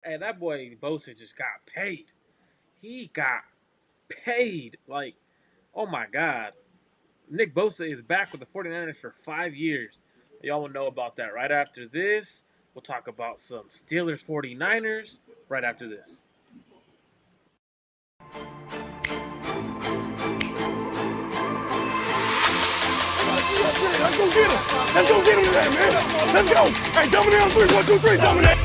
Hey, that boy Bosa just got paid. He got paid. Like, oh my God. Nick Bosa is back with the 49ers for 5 years. Y'all will know about that right after this. We'll talk about some Steelers 49ers right after this. Let's go get him. Let's go get him today, man. Let's go. Hey, dominate on three. 1, 2, 3. Dominate.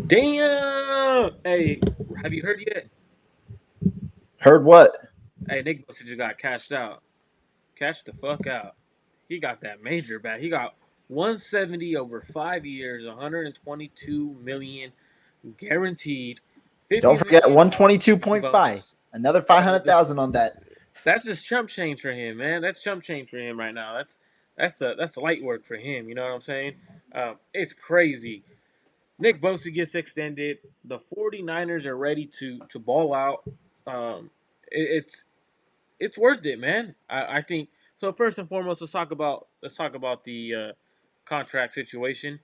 Damn! Hey, have you heard yet? Heard what? Hey, Nick Bosa just got cashed out. Cashed the fuck out. He got that major back. He got 170 over 5 years, 122 million guaranteed, Don't 50 forget million in 122.5. bonus. Another Hey, 500,000 on that. that's just chump change for him, man. That's chump change for him right now. That's the light work for him. You know what I'm saying? It's crazy. Nick Bosa gets extended. The 49ers are ready to ball out. Um, it's worth it, man. I think so. First and foremost, let's talk about the contract situation.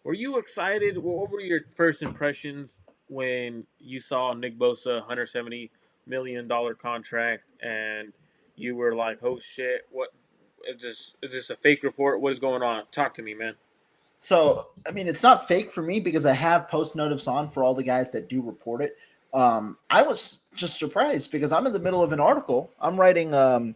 Were you excited? What were your first impressions when you saw Nick Bosa $170 million contract and you were like, "Oh shit! What is this a fake report? What is going on? Talk to me, man." So, I mean, it's not fake for me because I have post notice on for all the guys that do report it. I was just surprised because I'm in the middle of an article. I'm writing, my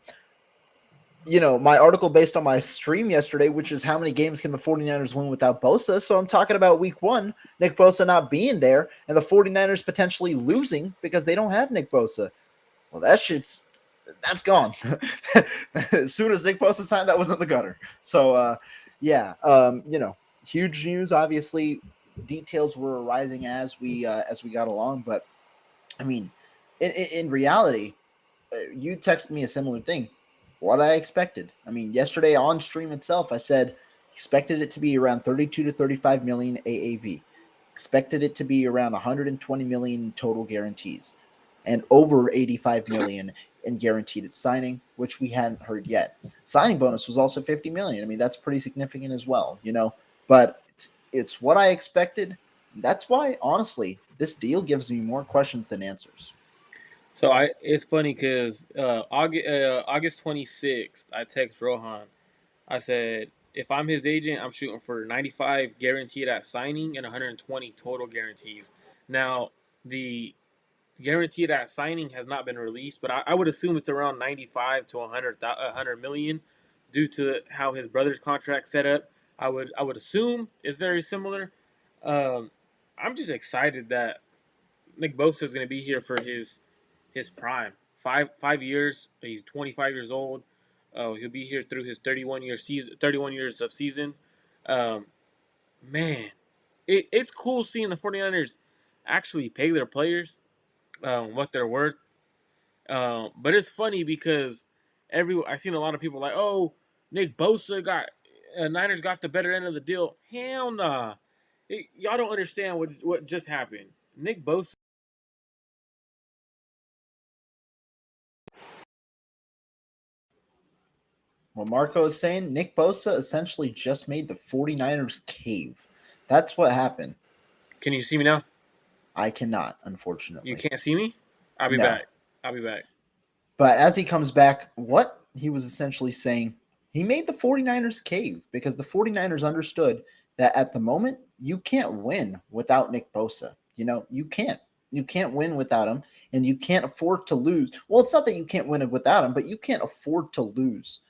article based on my stream yesterday, which is how many games can the 49ers win without Bosa. So I'm talking about week one, Nick Bosa not being there, and the 49ers potentially losing because they don't have Nick Bosa. Well, that's gone. As soon as Nick Bosa signed, that was in the gutter. So, yeah, huge news. Obviously, details were arising as we got along, but I mean, in reality, you texted me a similar thing. What I expected. I mean, yesterday on stream itself, I said expected it to be around 32 to 35 million AAV. Expected it to be around 120 million total guarantees and over 85 million in guaranteed at signing, which we hadn't heard yet. Signing bonus was also 50 million. I mean, that's pretty significant as well, but it's what I expected. That's why, honestly, this deal gives me more questions than answers. So it's funny because August 26th, I text Rohan. I said, if I'm his agent, I'm shooting for 95 guaranteed at signing and 120 total guarantees. Now, the guaranteed at signing has not been released, but I would assume it's around 95 to 100 million due to how his brother's contract set up. I would assume it's very similar. Um, I'm just excited that Nick Bosa is going to be here for his prime. Five years. He's 25 years old. He'll be here through his 31 years of season. Um, man, it's cool seeing the 49ers actually pay their players what they're worth. But it's funny because I seen a lot of people like, oh, Nick Bosa got Niners got the better end of the deal. Hell nah. Y'all don't understand what just happened. Nick Bosa. What Marco is saying, Nick Bosa essentially just made the 49ers cave. That's what happened. Can you see me now? I cannot, You unfortunately. can't see me? I'll be No. back. I'll be back. But as he comes back, what he was essentially saying, he made the 49ers cave because the 49ers understood that at the moment, you can't win without Nick Bosa. You can't. You can't win without him, and you can't afford to lose. Well, it's not that you can't win it without him, but you can't afford to lose,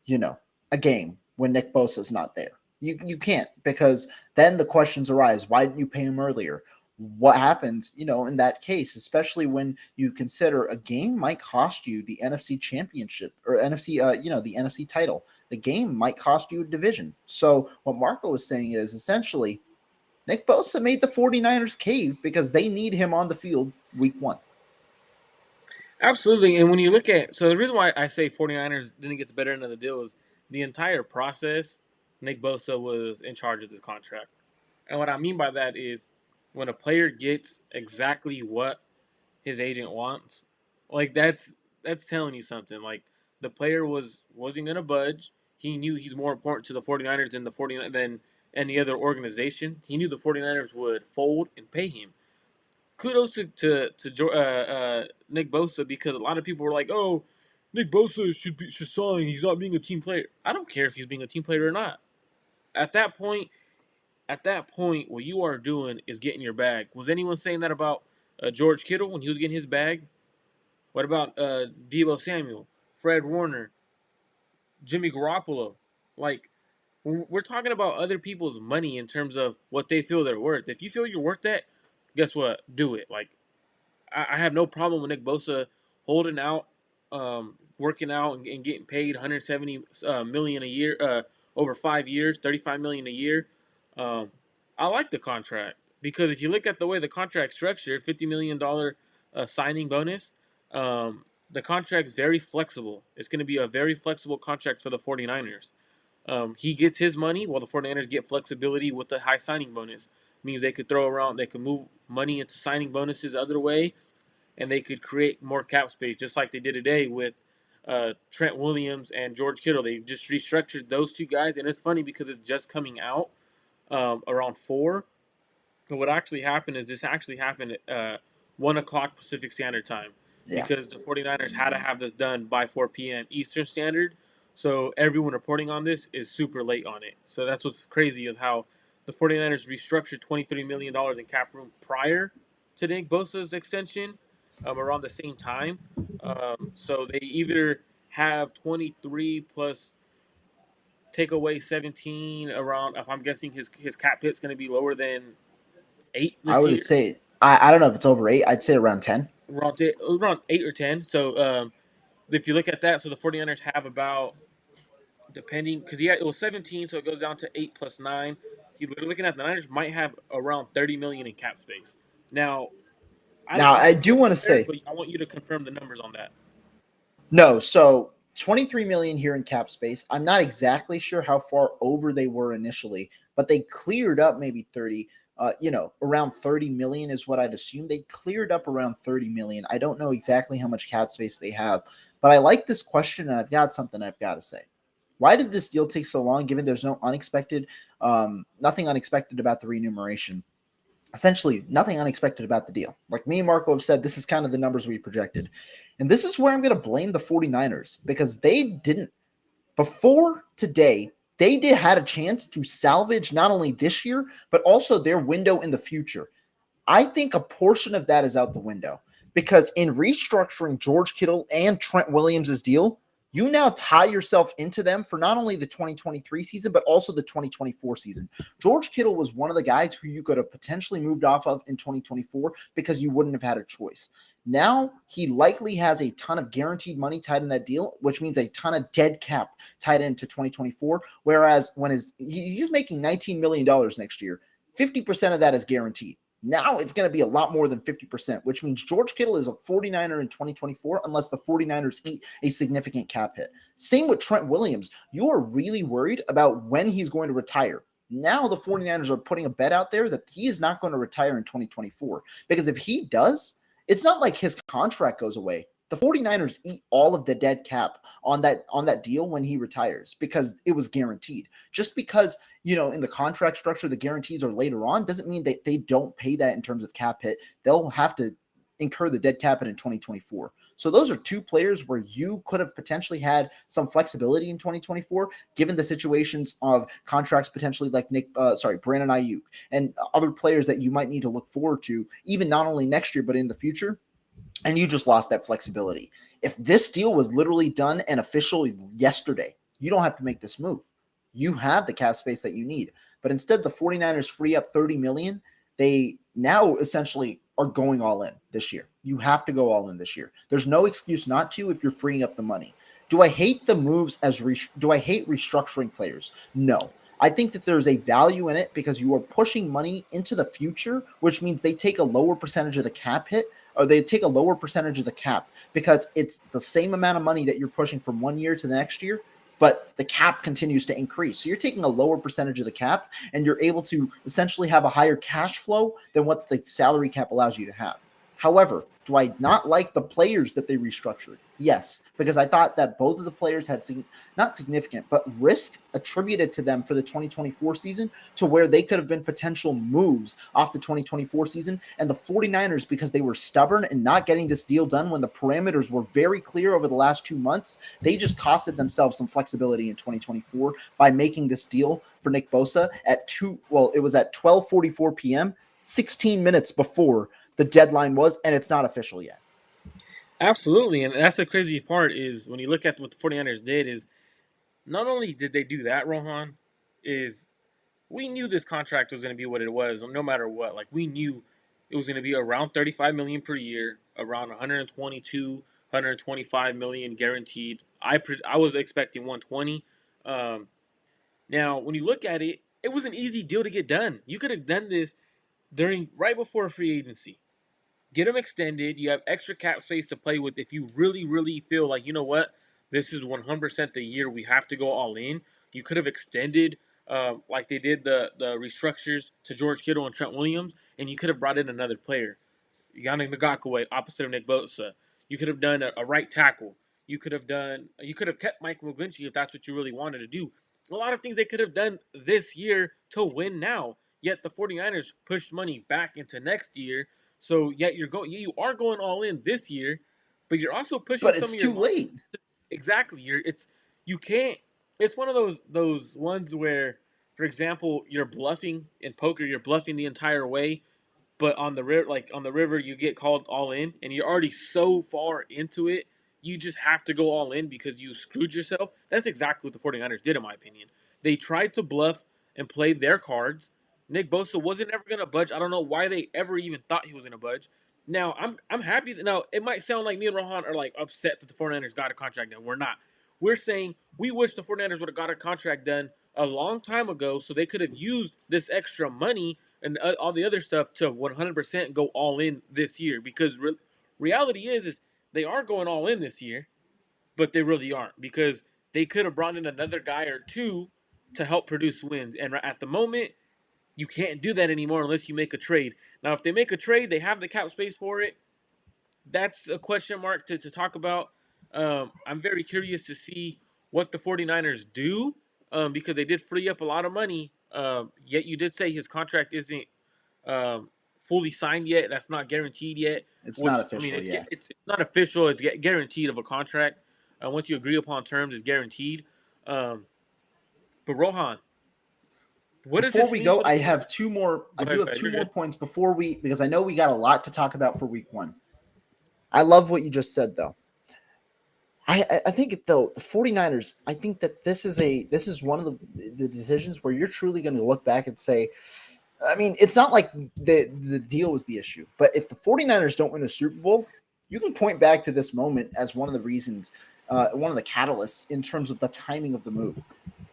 a game when Nick Bosa's not there. You can't, because then the questions arise. Why didn't you pay him earlier? What happened, in that case, especially when you consider a game might cost you the NFC championship or NFC, the NFC title. The game might cost you a division. So what Marco was saying is essentially Nick Bosa made the 49ers cave because they need him on the field week one. Absolutely. And when you look at, so the reason why I say 49ers didn't get the better end of the deal is the entire process. Nick Bosa was in charge of this contract. And what I mean by that is when a player gets exactly what his agent wants, like that's telling you something. Like the player wasn't gonna budge. He knew he's more important to the 49ers than the 49 than any other organization. He knew the 49ers would fold and pay him. Kudos to Nick Bosa, because a lot of people were like, "Oh, Nick Bosa should sign. He's not being a team player." I don't care if he's being a team player or not. At that point, what you are doing is getting your bag. Was anyone saying that about George Kittle when he was getting his bag? What about Debo Samuel, Fred Warner, Jimmy Garoppolo? Like, we're talking about other people's money in terms of what they feel they're worth. If you feel you're worth that, guess what? Do it. Like, I have no problem with Nick Bosa holding out, working out, and getting paid 170 million a year, over 5 years, 35 million a year. Um, I like the contract because if you look at the way the contract's structured, $50 million signing bonus, the contract's very flexible. It's going to be a very flexible contract for the 49ers. He gets his money while the 49ers get flexibility with the high signing bonus. Means they could move money into signing bonuses the other way, and they could create more cap space, just like they did today with Trent Williams and George Kittle. They just restructured those two guys, and it's funny because it's just coming out around 4. But what actually happened is this actually happened at 1 o'clock Pacific Standard Time, Yeah. because the 49ers had to have this done by 4 p.m. Eastern Standard. So everyone reporting on this is super late on it. So that's what's crazy is how the 49ers restructured $23 million in cap room prior to Nick Bosa's extension, around the same time. So they either have 23 plus take away 17 around, if I'm guessing his cap hit's going to be lower than 8 I this would year. say I don't know if it's over 8. I'd say around 10. Around 8 or 10. So if you look at that, so the 49ers have about, depending, because it was 17, so it goes down to 8 plus 9. You're looking at the Niners might have around 30 million in cap space. Now, Now, I I don't know do what want to to compare, say but I want you to confirm the numbers on that. no. So 23 million here in cap space. I'm not exactly sure how far over they were initially, but they cleared up maybe 30. Around 30 million is what I'd assume. They cleared up around 30 million. I don't know exactly how much cap space they have, but I like this question, and I've got something I've got to say. Why did this deal take so long, given there's nothing unexpected about the remuneration? Essentially, nothing unexpected about the deal. Like me and Marco have said, this is kind of the numbers we projected. And this is where I'm going to blame the 49ers, because they didn't, before today, had a chance to salvage not only this year, but also their window in the future. I think a portion of that is out the window, because in restructuring George Kittle and Trent Williams' deal, you now tie yourself into them for not only the 2023 season, but also the 2024 season. George Kittle was one of the guys who you could have potentially moved off of in 2024 because you wouldn't have had a choice. Now he likely has a ton of guaranteed money tied in that deal, which means a ton of dead cap tied into 2024. Whereas when he's making $19 million next year, 50% of that is guaranteed. Now it's going to be a lot more than 50%, which means George Kittle is a 49er in 2024 unless the 49ers eat a significant cap hit. Same with Trent Williams. You are really worried about when he's going to retire. Now the 49ers are putting a bet out there that he is not going to retire in 2024, because if he does, it's not like his contract goes away. The 49ers eat all of the dead cap on that deal when he retires, because it was guaranteed. Just because, in the contract structure, the guarantees are later on, doesn't mean that they don't pay that in terms of cap hit. They'll have to incur the dead cap hit in 2024. So those are two players where you could have potentially had some flexibility in 2024, given the situations of contracts potentially like Brandon Ayuk and other players that you might need to look forward to, even not only next year, but in the future. And you just lost that flexibility. If this deal was literally done and official yesterday, you don't have to make this move. You have the cap space that you need. But instead, the 49ers free up $30 million. They now essentially are going all in this year. You have to go all in this year. There's no excuse not to if you're freeing up the money. Do I hate the moves do I hate restructuring players? No. I think that there's a value in it because you are pushing money into the future, which means they take a lower percentage of the cap hit, or they take a lower percentage of the cap, because it's the same amount of money that you're pushing from one year to the next year, but the cap continues to increase. So you're taking a lower percentage of the cap, and you're able to essentially have a higher cash flow than what the salary cap allows you to have. However, do I not like the players that they restructured? Yes, because I thought that both of the players had not significant, but risk attributed to them for the 2024 season to where they could have been potential moves off the 2024 season. And the 49ers, because they were stubborn and not getting this deal done when the parameters were very clear over the last 2 months, they just costed themselves some flexibility in 2024 by making this deal for Nick Bosa at 12:44 p.m., 16 minutes before the deadline was, and it's not official yet. Absolutely, and that's the crazy part is when you look at what the 49ers did is not only did they do that, Rohan, is we knew this contract was going to be what it was no matter what. Like we knew it was going to be around 35 million per year, around 122, 125 million guaranteed. I was expecting 120. Now, when you look at it, it was an easy deal to get done. You could have done this right before free agency. Get them extended. You have extra cap space to play with if you really, really feel like, you know what, this is 100% the year we have to go all in. You could have extended like they did the restructures to George Kittle and Trent Williams, and you could have brought in another player. Yannick Ngakwe, opposite of Nick Bosa. You could have done a right tackle. You could have kept Mike McGlinchey if that's what you really wanted to do. A lot of things they could have done this year to win now. Yet the 49ers pushed money back into next year. So yet you are going all in this year, but you're also pushing but some it's of your too late. Exactly. You can't. It's one of those ones where, for example, you're bluffing in poker. You're bluffing the entire way, but on the river, you get called all in, and you're already so far into it. You just have to go all in because you screwed yourself. That's exactly what the 49ers did, in my opinion. They tried to bluff and play their cards. Nick Bosa wasn't ever going to budge. I don't know why they ever even thought he was going to budge. Now, I'm happy that now it might sound like me and Rohan are like upset that the 49ers got a contract done. We're not. We're saying we wish the 49ers would have got a contract done a long time ago so they could have used this extra money and all the other stuff to 100% go all in this year because reality is they are going all in this year, but they really aren't because they could have brought in another guy or two to help produce wins. And at the moment, you can't do that anymore unless you make a trade. Now, if they make a trade, they have the cap space for it. That's a question mark to talk about. I'm very curious to see what the 49ers do because they did free up a lot of money. Yet you did say his contract isn't fully signed yet. That's not guaranteed yet. It's Which not I mean, official yet. it's not official. It's guaranteed of a contract. Once you agree upon terms, it's guaranteed. But Rohan, what does Before this we mean go, for the I 49ers? have two more. I do have two You're more good. points because I know we got a lot to talk about for week one. I love what you just said, though. I think though the 49ers, I think that this is one of the decisions where you're truly going to look back and say, I mean, it's not like the deal was the issue, but if the 49ers don't win a Super Bowl, you can point back to this moment as one of the reasons, one of the catalysts in terms of the timing of the move.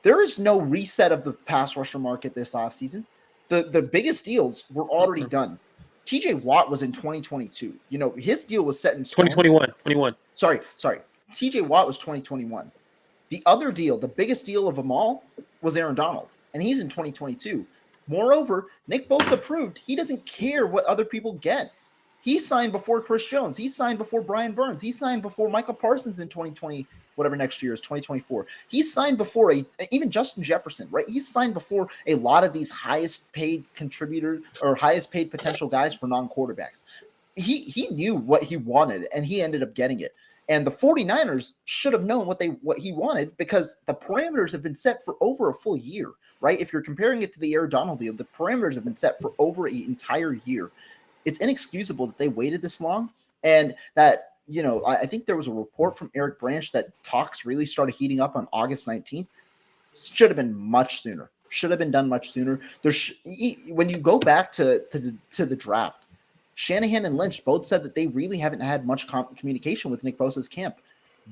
There is no reset of the pass rusher market this offseason. The biggest deals were already done. TJ Watt was in 2022. You know, his deal was set in stone. 2021. Sorry. TJ Watt was 2021. The other deal, the biggest deal of them all, was Aaron Donald, and he's in 2022. Moreover, Nick Bosa proved he doesn't care what other people get. He signed before Chris Jones. He signed before Brian Burns. He signed before Michael Parsons in 2020, whatever next year is, 2024. He signed before even Justin Jefferson, right? He signed before a lot of these highest paid contributors or highest paid potential guys for non-quarterbacks. He knew what he wanted, and he ended up getting it. And the 49ers should have known what he wanted because the parameters have been set for over a full year, right? If you're comparing it to the Aaron Donald deal, the parameters have been set for over an entire year. It's inexcusable that they waited this long, and that, you know, I think there was a report from Eric Branch that talks really started heating up on August 19th. Should have been much sooner. Should have been done much sooner. When you go back to the draft, Shanahan and Lynch both said that they really haven't had much communication with Nick Bosa's camp.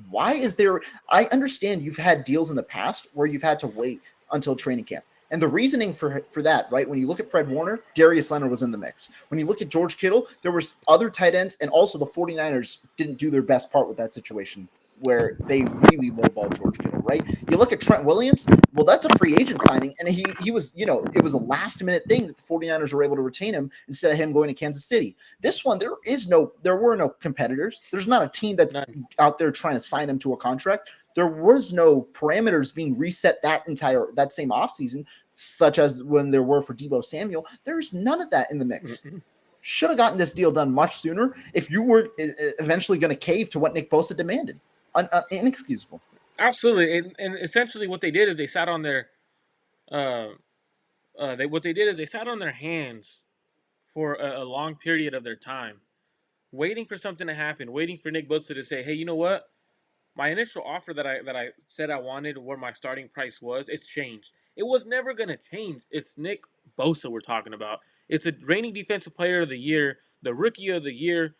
Why is there? I understand you've had deals in the past where you've had to wait until training camp. And the reasoning for that, right? When you look at Fred Warner, Darius Leonard was in the mix. When you look at George Kittle, there was other tight ends, and also the 49ers didn't do their best part with that situation where they really lowball George Kittle, right? You look at Trent Williams, well, that's a free agent signing, and he was, it was a last minute thing that the 49ers were able to retain him instead of him going to Kansas City. This one, there were no competitors. There's not a team that's None. out there trying to sign him to a contract. There was no parameters being reset that same offseason, such as when there were for Deebo Samuel. There's none of that in the mix. Mm-mm. Should have gotten this deal done much sooner if you were eventually going to cave to what Nick Bosa demanded. Inexcusable. Absolutely, and essentially what they did is they sat on their uh, they sat on their hands for a long period of their time, waiting for something to happen, waiting for Nick Bosa to say, "Hey, you know what? My initial offer that I said I wanted, where my starting price was, it's changed. It was never gonna change. It's Nick Bosa we're talking about. It's a reigning defensive player of the year, the rookie of the year.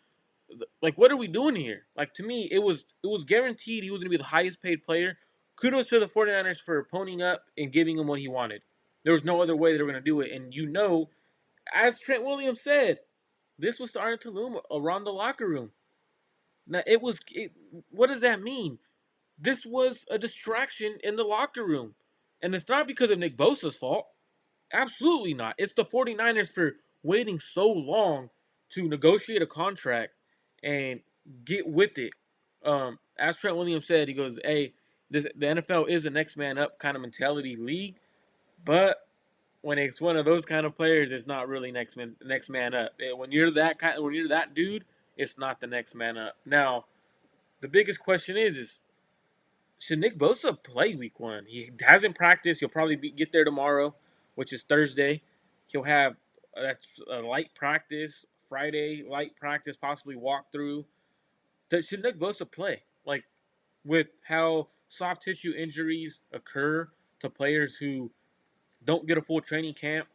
Like, what are we doing here? Like, to me, it was guaranteed he was gonna be the highest paid player. Kudos to the 49ers for ponying up and giving him what he wanted. There was no other way they were gonna do it. And as Trent Williams said, this was starting to loom around the locker room. Now what does that mean? This was a distraction in the locker room. And it's not because of Nick Bosa's fault. Absolutely not. It's the 49ers for waiting so long to negotiate a contract and get with it. As Trent Williams said, he goes, "Hey, the NFL is a next man up kind of mentality league, but when it's one of those kind of players, it's not really next man up. When you're that dude, it's not the next man up." Now, the biggest question is should Nick Bosa play Week 1? He hasn't practiced. He'll probably get there tomorrow, which is Thursday. He'll have that's a light practice Friday, light practice, possibly walkthrough. Should Nick Bosa play? Like, with how soft tissue injuries occur to players who don't get a full training camp,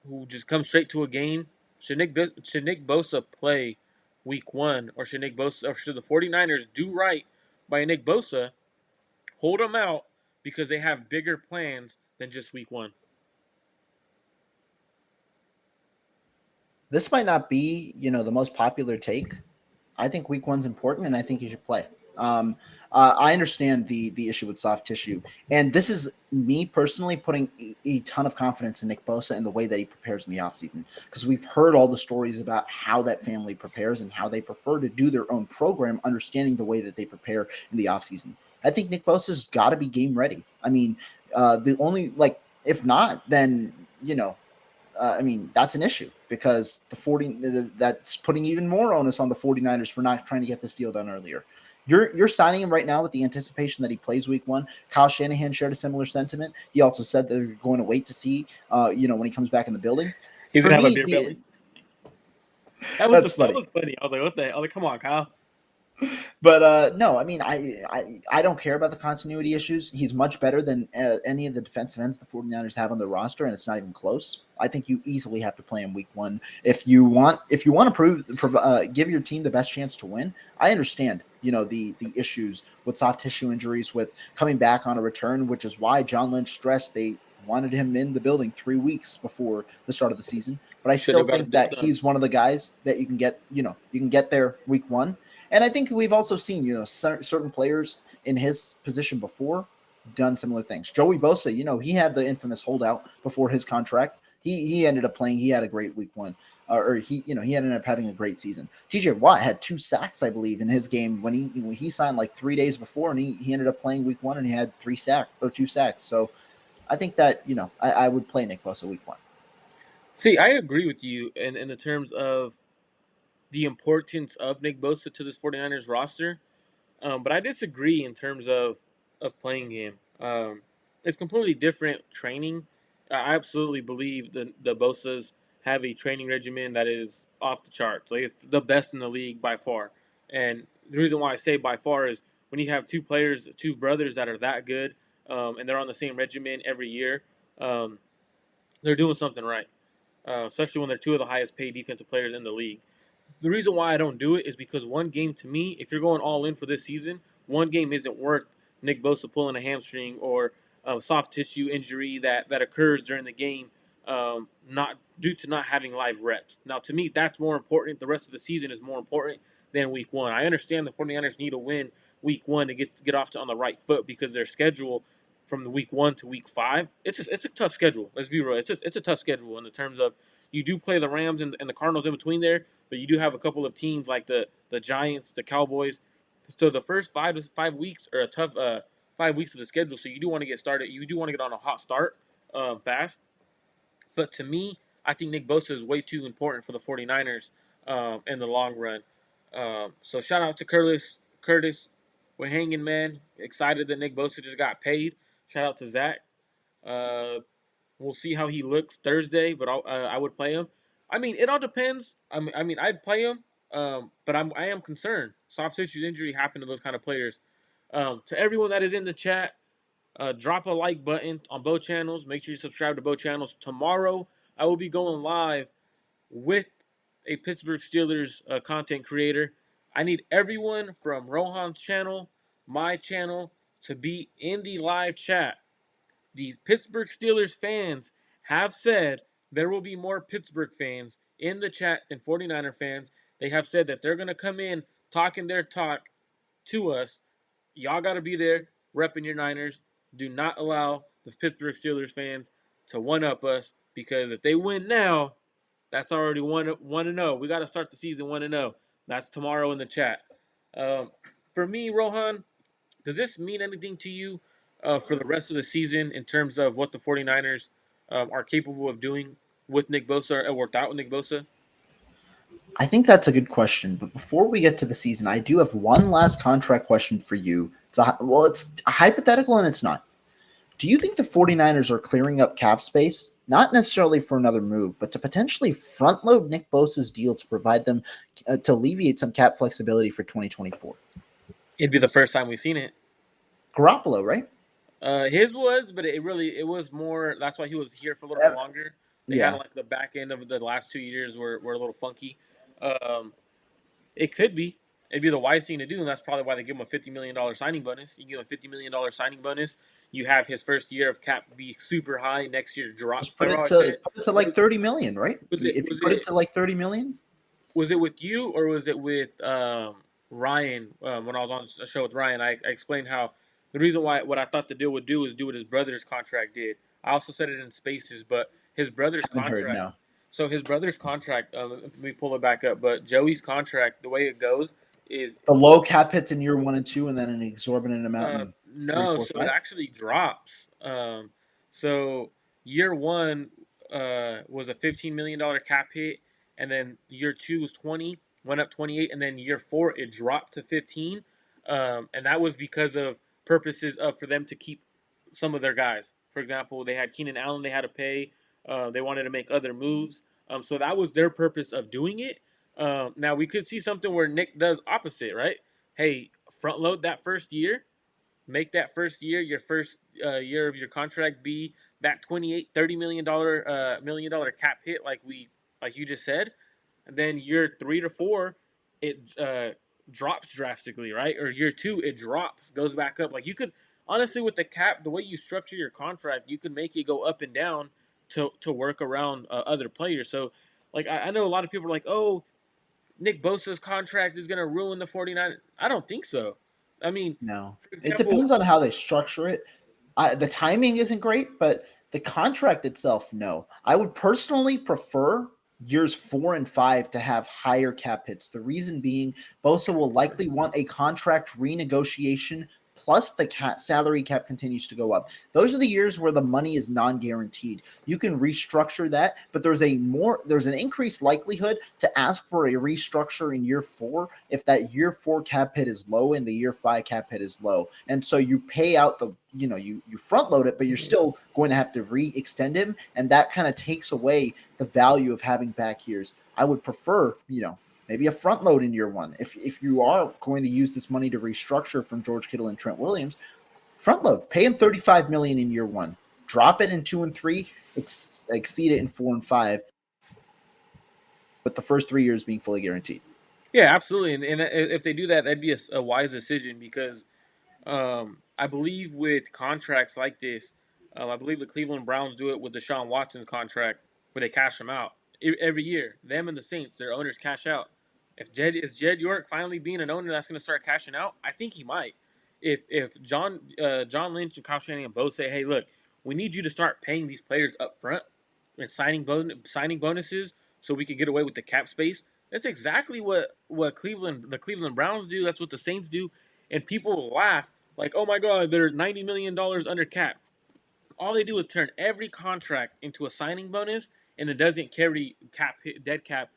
who just come straight to a game, should Nick Bosa play Week 1, or should the 49ers do right by Nick Bosa, hold them out because they have bigger plans than just Week 1? This might not be, the most popular take. I think week one's important, and I think you should play. I understand the issue with soft tissue, and this is me personally putting a ton of confidence in Nick Bosa and the way that he prepares in the offseason, because we've heard all the stories about how that family prepares and how they prefer to do their own program, understanding the way that they prepare in the offseason. I think Nick Bosa's got to be game ready. I mean, the only if not, then that's an issue because that's putting even more onus on the 49ers for not trying to get this deal done earlier. You're signing him right now with the anticipation that he plays week 1. Kyle Shanahan shared a similar sentiment. He also said that they're going to wait to see, when he comes back in the building. He's For gonna have a me, beer belly. that's That funny. was funny. I was like, what the hell? Like, come on, Kyle. But no, I mean, I don't care about the continuity issues. He's much better than any of the defensive ends the 49ers have on their roster, and it's not even close. I think you easily have to play him week 1 if you want to give your team the best chance to win. I understand, the issues with soft tissue injuries, with coming back on a return, which is why John Lynch stressed they wanted him in the building 3 weeks before the start of the season. But I Should still have got a think deal that done. he's one of the guys that you can get there week 1. And I think we've also seen, certain players in his position before done similar things. Joey Bosa, he had the infamous holdout before his contract. He ended up playing. He had a great week 1, or he ended up having a great season. TJ Watt had 2 sacks, I believe, in his game when he signed like 3 days before, and he ended up playing week 1 and he had 2 sacks. So I think that I would play Nick Bosa week 1. See, I agree with you in the terms of the importance of Nick Bosa to this 49ers roster. But I disagree in terms of playing him. It's completely different training. I absolutely believe the Bosas have a training regimen that is off the charts. Like, it's the best in the league by far. And the reason why I say by far is when you have two brothers that are that good, and they're on the same regimen every year, um, they're doing something right. Especially when they're two of the highest paid defensive players in the league. The reason why I don't do it is because one game, to me, if you're going all in for this season, one game isn't worth Nick Bosa pulling a hamstring or a soft tissue injury that occurs during the game, not due to not having live reps. Now, to me, that's more important. The rest of the season is more important than week one. I understand the 49ers need to win week one to get off on the right foot because their schedule from the week one to week five, it's a tough schedule. Let's be real. It's a tough schedule in the terms of you do play the Rams and the Cardinals in between there, but you do have a couple of teams like the Giants, the Cowboys. So the first 5 weeks are a tough 5 weeks of the schedule. So you do want to get started. You do want to get on a hot start fast. But to me, I think Nick Bosa is way too important for the 49ers in the long run. So shout out to Curtis. Curtis, we're hanging, man. Excited that Nick Bosa just got paid. Shout out to Zach. Uh, we'll see how he looks Thursday, but I would play him. I mean, it all depends. I mean, I'd play him, but I am concerned. Soft tissue injury happen to those kind of players. To everyone that is in the chat, drop a like button on both channels. Make sure you subscribe to both channels. Tomorrow, I will be going live with a Pittsburgh Steelers content creator. I need everyone from Rohan's channel, my channel, to be in the live chat. The Pittsburgh Steelers fans have said there will be more Pittsburgh fans in the chat than 49er fans. They have said that they're going to come in talking their talk to us. Y'all got to be there repping your Niners. Do not allow the Pittsburgh Steelers fans to one-up us because if they win now, that's already 1-0. We got to start the season 1-0. That's tomorrow in the chat. For me, Rohan, does this mean anything to you for the rest of the season in terms of what the 49ers are capable of doing with Nick Bosa or worked out with Nick Bosa? I think that's a good question. But before we get to the season, I do have one last contract question for you. It's a hypothetical and it's not. Do you think the 49ers are clearing up cap space, not necessarily for another move, but to potentially front load Nick Bosa's deal to provide them to alleviate some cap flexibility for 2024? It'd be the first time we've seen it. Garoppolo, right? His was, but it was more. That's why he was here for a little bit longer. They had like the back end of the last 2 years were a little funky. It could be. It'd be the wise thing to do, and that's probably why they give him a $50 million signing bonus. You give him a $50 million signing bonus. You have his first year of cap be super high. Next year drop. Just put it to like $30 million, right? If you put it to like $30 million. Was it with you or was it with Ryan? When I was on a show with Ryan, I explained how the reason why what I thought the deal would do is do what his brother's contract did. I also said it in Spaces, but his brother's contract. So his brother's contract. Let me pull it back up. But Joey's contract, the way it goes, is the low cap hits in year 1 and 2, and then an exorbitant amount. No, 3, 4, so 5? It actually drops. So year 1 was a $15 million cap hit, and then year 2 was 20, went up 28, and then year 4 it dropped to 15, and that was because of purposes of for them to keep some of their guys. For example, they had Keenan Allen they had to pay. They wanted to make other moves. So that was their purpose of doing it. Now, we could see something where Nick does opposite, right? Hey, front load that first year. Make that first year, your first year of your contract be that $28-30 million cap hit like you just said. And then year 3 to 4, it drops drastically, right? Or year 2, it drops, goes back up. Like you could, honestly, with the cap, the way you structure your contract, you can make it go up and down to work around other players. So, like, I know a lot of people are like, oh, Nick Bosa's contract is going to ruin the 49ers. I don't think so. I mean, no. It depends on how they structure it. The timing isn't great, but the contract itself, no. I would personally prefer years 4 and 5 to have higher cap hits. The reason being, Bosa will likely want a contract renegotiation plus the salary cap continues to go up. Those are the years where the money is non-guaranteed. You can restructure that, but there's an increased likelihood to ask for a restructure in year 4 if that year 4 cap hit is low and the year 5 cap hit is low. And so you pay out you front load it, but you're still going to have to re-extend him, and that kind of takes away the value of having back years. I would prefer, maybe a front load in year 1. If you are going to use this money to restructure from George Kittle and Trent Williams, front load, pay him $35 million in year 1, drop it in 2 and 3, exceed it in 4 and 5, with the first 3 years being fully guaranteed. Yeah, absolutely. And if they do that, that'd be a wise decision because I believe with contracts like this, I believe the Cleveland Browns do it with Deshaun Watson's contract where they cash him out every year. Them and the Saints, their owners cash out If Jed York finally being an owner that's going to start cashing out, I think he might. If John Lynch and Kyle Shanahan both say, hey, look, we need you to start paying these players up front and signing bonuses so we can get away with the cap space. That's exactly what the Cleveland Browns do. That's what the Saints do, and people will laugh like, oh my God, they're $90 million under cap. All they do is turn every contract into a signing bonus, and it doesn't carry dead cap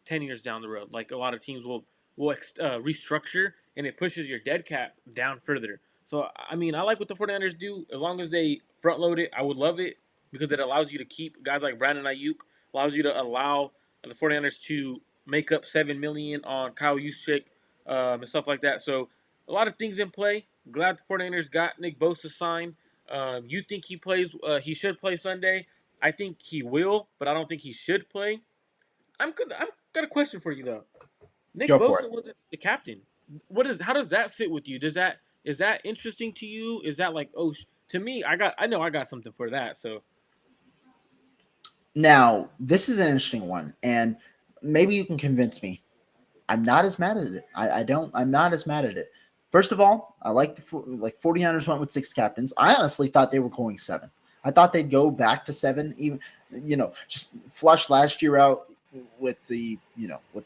10 years down the road. Like a lot of teams will restructure, and it pushes your dead cap down further. So I mean, I like what the 49ers do. As long as they front load it, I would love it because it allows you to keep guys like Brandon Ayuk, allows you to allow the 49ers to make up $7 million on Kyle Juszczyk and stuff like that. So a lot of things in play. Glad the 49ers got Nick Bosa signed. You think he plays? He should play Sunday. I think he will, but I don't think he should play. I've got a question for you though. Nick Go for it. Bosa wasn't the captain. How does that sit with you? Is that interesting to you? Is that like to me? I know I got something for that. So Now, this is an interesting one, and maybe you can convince me. I'm not as mad at it. I'm not as mad at it. First of all, I like 49ers went with 6 captains. I honestly thought they were going 7. I thought they'd go back to 7, even just flush last year out with the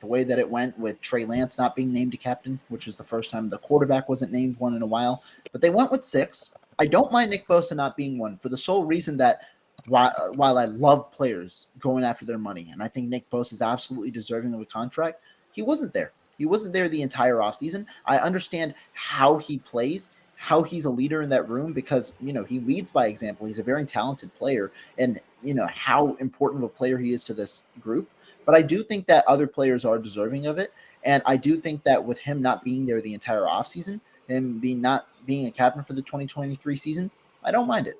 way that it went with Trey Lance not being named a captain, which was the first time the quarterback wasn't named one in a while. But they went with 6. I don't mind Nick Bosa not being one for the sole reason that while I love players going after their money, and I think Nick Bosa is absolutely deserving of a contract, he wasn't there. He wasn't there the entire offseason. I understand how he plays, how he's a leader in that room because, he leads by example. He's a very talented player and, how important of a player he is to this group. But I do think that other players are deserving of it. And I do think that with him not being there the entire offseason and not being a captain for the 2023 season, I don't mind it.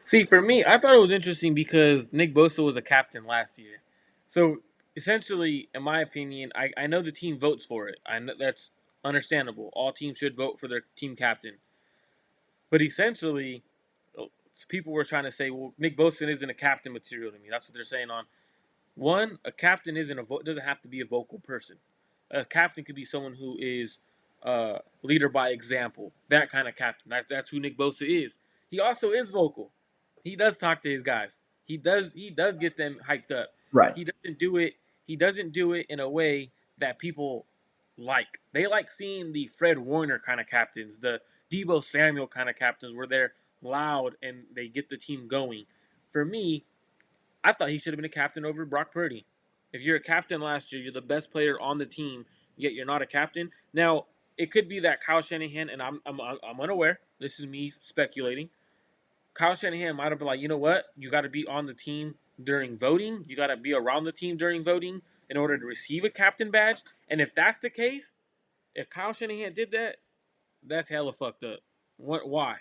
see, for me, I thought it was interesting because Nick Bosa was a captain last year. So essentially, in my opinion, I know the team votes for it. I know that's understandable. All teams should vote for their team captain. But essentially, people were trying to say, well, Nick Bosa isn't a captain material to me. That's what they're saying on one. A captain doesn't have to be a vocal person. A captain could be someone who is leader by example. That kind of captain. That's who Nick Bosa is. He also is vocal. He does talk to his guys. He does get them hyped up. Right. He doesn't do it. He doesn't do it in a way that people like. They like seeing the Fred Warner kind of captains, the Debo Samuel kind of captains, where they're loud and they get the team going. For me, I thought he should have been a captain over Brock Purdy. If you're a captain last year, you're the best player on the team, yet you're not a captain. Now, it could be that Kyle Shanahan, and I'm unaware. This is me speculating. Kyle Shanahan might have been like, you know what? You got to be on the team during voting. You got to be around the team during voting in order to receive a captain badge. And if that's the case, if Kyle Shanahan did that, that's hella fucked up. What? Why?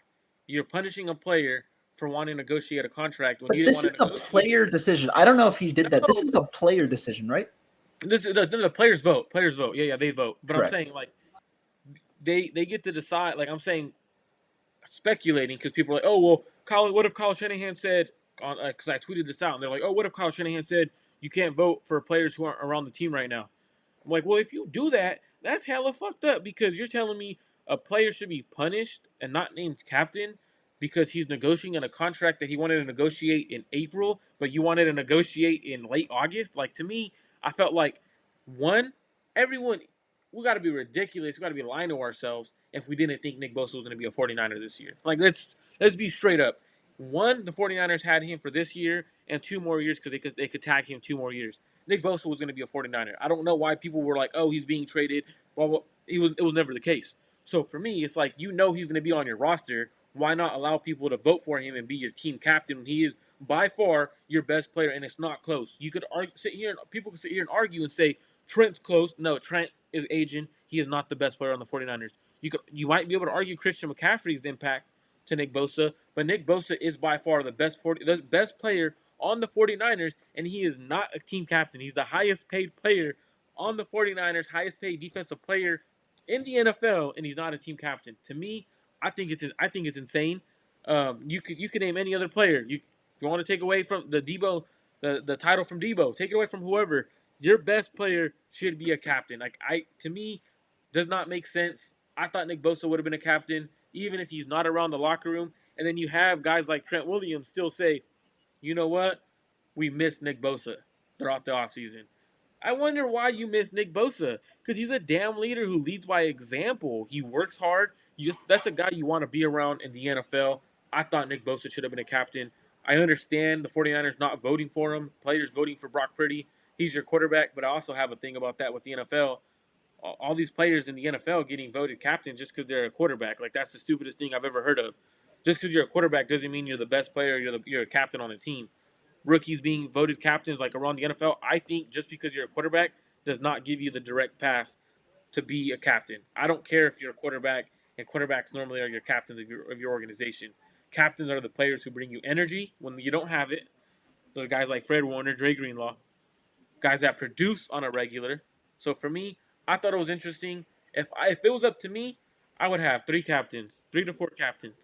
You're punishing a player for wanting to negotiate a contract when But you didn't this want is to a negotiate. player decision. I don't know if he did that. This No, is a player decision, right? the players vote. Players vote. Yeah, they vote. But I'm Correct. saying like they get to decide. Like I'm saying, speculating because people are like, oh well, Kyle. What if Kyle Shanahan said? Because I tweeted this out, and they're like, oh, what if Kyle Shanahan said you can't vote for players who aren't around the team right now? I'm like, well, if you do that, that's hella fucked up because you're telling me a player should be punished and not named captain because he's negotiating a contract that he wanted to negotiate in April, but you wanted to negotiate in late August. Like to me, I felt like one, everyone, we got to be ridiculous. We got to be lying to ourselves if we didn't think Nick Bosa was going to be a 49er this year. Like let's be straight up. One, the 49ers had him for this year and 2 more years because they could tag him 2 more years. Nick Bosa was going to be a 49er. I don't know why people were like, "Oh, he's being traded." Well, it was never the case. So for me, it's like he's going to be on your roster. Why not allow people to vote for him and be your team captain when he is by far your best player and it's not close? You could sit here and people could sit here and argue and say Trent's close. No, Trent is aging. He is not the best player on the 49ers. You might be able to argue Christian McCaffrey's impact to Nick Bosa, but Nick Bosa is by far the best player on the 49ers, and he is not a team captain. He's the highest paid player on the 49ers, highest paid defensive player in the NFL, and he's not a team captain. To me, I think it's insane. You could name any other player. If you want to take away from the Debo, the title from Debo, take it away from whoever. Your best player should be a captain. To me, does not make sense. I thought Nick Bosa would have been a captain, even if he's not around the locker room. And then you have guys like Trent Williams still say, you know what? We miss Nick Bosa throughout the offseason. I wonder why you miss Nick Bosa, because he's a damn leader who leads by example. He works hard. That's a guy you want to be around in the NFL. I thought Nick Bosa should have been a captain. I understand the 49ers not voting for him, players voting for Brock Purdy. He's your quarterback, but I also have a thing about that with the NFL. All these players in the NFL getting voted captain just because they're a quarterback. Like, that's the stupidest thing I've ever heard of. Just because you're a quarterback doesn't mean you're the best player. You're a captain on the team. Rookies being voted captains like around the NFL, I think just because you're a quarterback does not give you the direct pass to be a captain. I don't care if you're a quarterback, and quarterbacks normally are your captains of your organization. Captains are the players who bring you energy when you don't have it. Those are guys like Fred Warner, Dre Greenlaw, guys that produce on a regular. So for me, I thought it was interesting. If it was up to me, I would have three captains, 3 to 4 captains.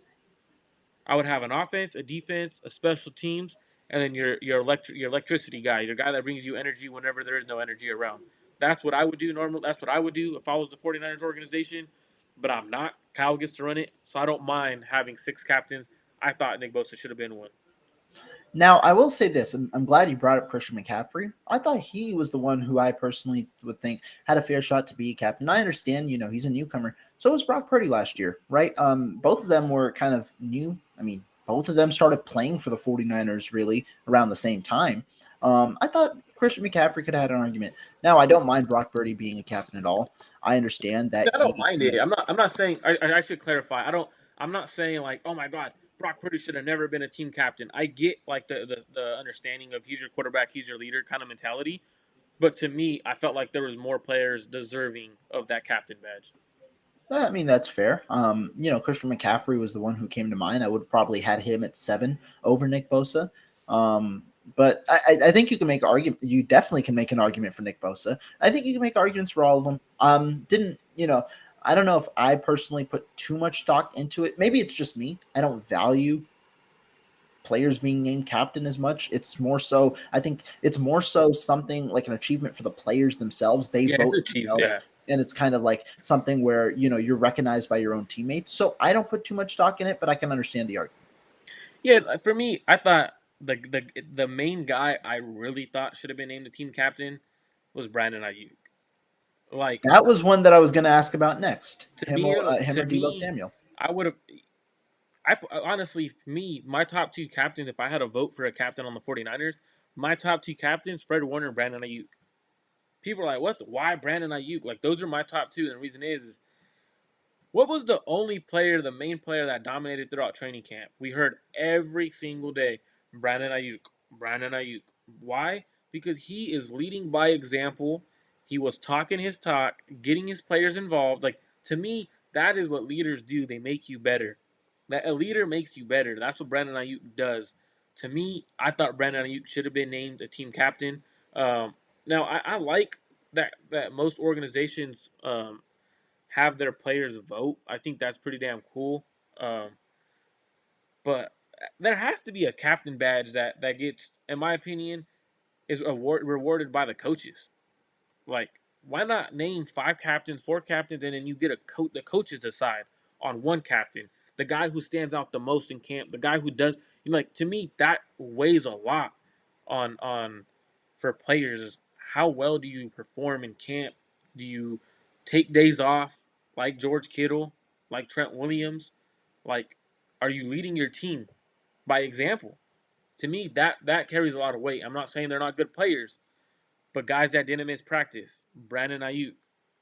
I would have an offense, a defense, a special teams, and then your electricity guy, your guy that brings you energy whenever there is no energy around. That's what I would do normal. That's what I would do if I was the 49ers organization, but I'm not. Kyle gets to run it, so I don't mind having 6 captains. I thought Nick Bosa should have been one. Now, I will say this. I'm glad you brought up Christian McCaffrey. I thought he was the one who I personally would think had a fair shot to be captain. I understand, he's a newcomer. So was Brock Purdy last year, right? Both of them were kind of new. I mean, both of them started playing for the 49ers really around the same time. I thought Christian McCaffrey could have had an argument. Now, I don't mind Brock Purdy being a captain at all. I understand that I don't he mind it. I'm not saying. I should clarify. I don't. I'm not saying like, oh my God, Brock Purdy should have never been a team captain. I get like the understanding of he's your quarterback, he's your leader kind of mentality. But to me, I felt like there was more players deserving of that captain badge. I mean, that's fair. Christian McCaffrey was the one who came to mind. I would probably had him at 7 over Nick Bosa. But I think you can make argument. You definitely can make an argument for Nick Bosa. I think you can make arguments for all of them. I don't know if I personally put too much stock into it. Maybe it's just me. I don't value players being named captain as much. It's more so, I think it's more so something like an achievement for the players themselves. They Yeah, it's vote a chief. themselves. Yeah, And it's kind of like something where, you're recognized by your own teammates. So I don't put too much stock in it, but I can understand the argument. yeah. For me, I thought the main guy I really thought should have been named the team captain was Brandon Ayuk. Like, That was one that I was going to ask about next. to Him me, or him to or Debo me, Samuel. I would have. I honestly, me, my top 2 captains, if I had to vote for a captain on the 49ers, my top 2 captains, Fred Warner and Brandon Ayuk. People are like, what? Why Brandon Ayuk? Like, those are my top 2. And the reason is what was the only player, the main player that dominated throughout training camp? We heard every single day, Brandon Ayuk, Brandon Ayuk. Why? Because he is leading by example. He was talking his talk, getting his players involved. Like, to me, that is what leaders do. They make you better. That a leader makes you better. That's what Brandon Ayuk does. To me, I thought Brandon Ayuk should have been named a team captain. Now, I like that most organizations have their players vote. I think that's pretty damn cool. Um, but there has to be a captain badge that gets, in my opinion, is rewarded by the coaches. Like, why not name 5 captains, 4 captains, and then you get the coaches decide on one captain, the guy who stands out the most in camp, the guy who does, like, to me that weighs a lot on for players. Is how well do you perform in camp? Do you take days off like George Kittle, like Trent Williams? Like, are you leading your team by example? To me, that carries a lot of weight. I'm not saying they're not good players, but guys that didn't miss practice, Brandon Ayuk,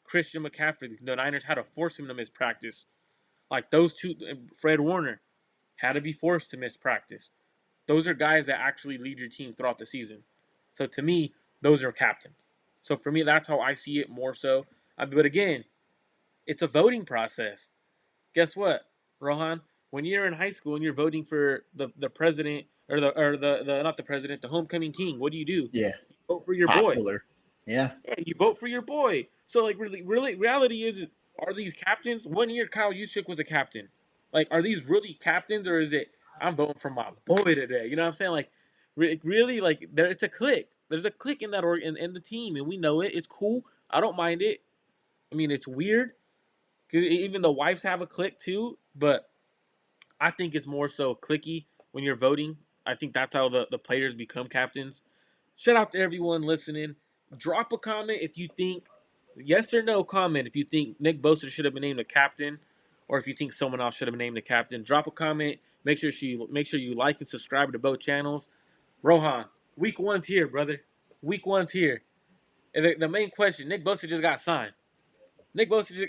Christian McCaffrey, the Niners had to force him to miss practice. Like those two, Fred Warner had to be forced to miss practice. Those are guys that actually lead your team throughout the season. So to me, those are captains. So for me, that's how I see it more so. But again, it's a voting process. Guess what, Rohan? When you're in high school and you're voting for the president or the not the president, the homecoming king, what do? You Yeah. vote for your boy. Popular. Yeah. Yeah, you vote for your boy. So like really reality is are these captains? One year Kyle Juszczyk was a captain. Like, are these really captains, or is it I'm voting for my boy today? You know what I'm saying? Like, Really, like there, it's a click. There's a click in that in the team, and we know it. It's cool. I don't mind it. I mean, it's weird because even the wives have a click too, but I think it's more so clicky when you're voting. I think that's how the players become captains. Shout out to everyone listening. Drop a comment if you think, yes or no comment, if you think Nick Bosa should have been named a captain, or if you think someone else should have been named a captain. Drop a comment. Make sure you like and subscribe to both channels. Rohan, week one's here, brother. Week one's here. And the main question: Nick Bosa just got signed. Nick Bosa just,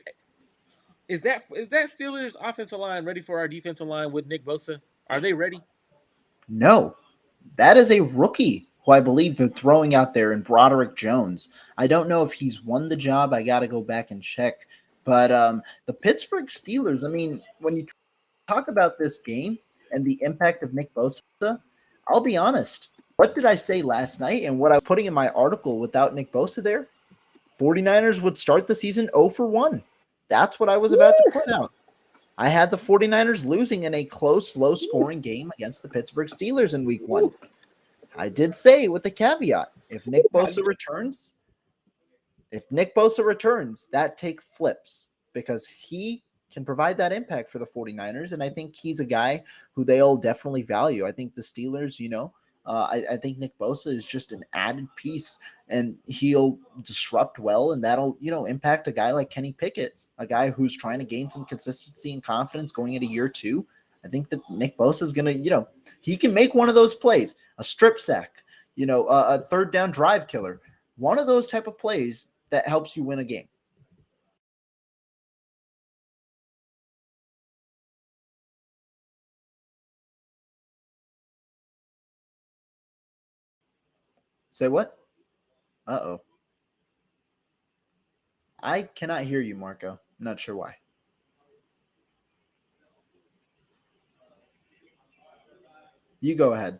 is that Steelers offensive line ready for our defensive line with Nick Bosa? Are they ready? No, that is a rookie who I believe they're throwing out there in Broderick Jones. I don't know if he's won the job. I got to go back and check. But the Pittsburgh Steelers, I mean, when you talk about this game and the impact of Nick Bosa, I'll be honest. What did I say last night and what I was putting in my article without Nick Bosa there? 49ers would start the season 0 for 1. That's what I was about to put out. I had the 49ers losing in a close, low-scoring game against the Pittsburgh Steelers in week 1. I did say with the caveat, if Nick Bosa returns, that take flips because he can provide that impact for the 49ers, and I think he's a guy who they'll definitely value. I think the Steelers, I think Nick Bosa is just an added piece, and he'll disrupt well, and that'll, impact a guy like Kenny Pickett, a guy who's trying to gain some consistency and confidence going into year 2. I think that Nick Bosa is going to, he can make one of those plays, a strip sack, a third down drive killer, one of those type of plays that helps you win a game. Say what? Uh-oh. I cannot hear you, Marco. I'm not sure why. You go ahead.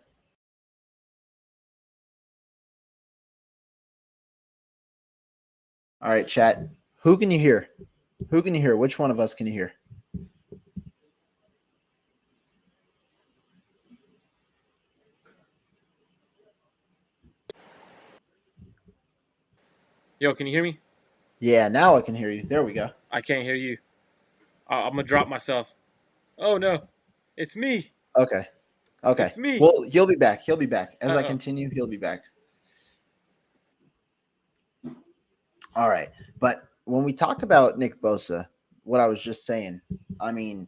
All right, chat. Who can you hear? Who can you hear? Which one of us can you hear? Yo, can you hear me? Yeah, now I can hear you. There we go. I can't hear you. I'm gonna drop myself. Oh no, it's me. Okay. It's me. Well, he'll be back. He'll be back. As I Uh-oh. continue, he'll be back. All right. But when we talk about Nick Bosa, what I was just saying, I mean,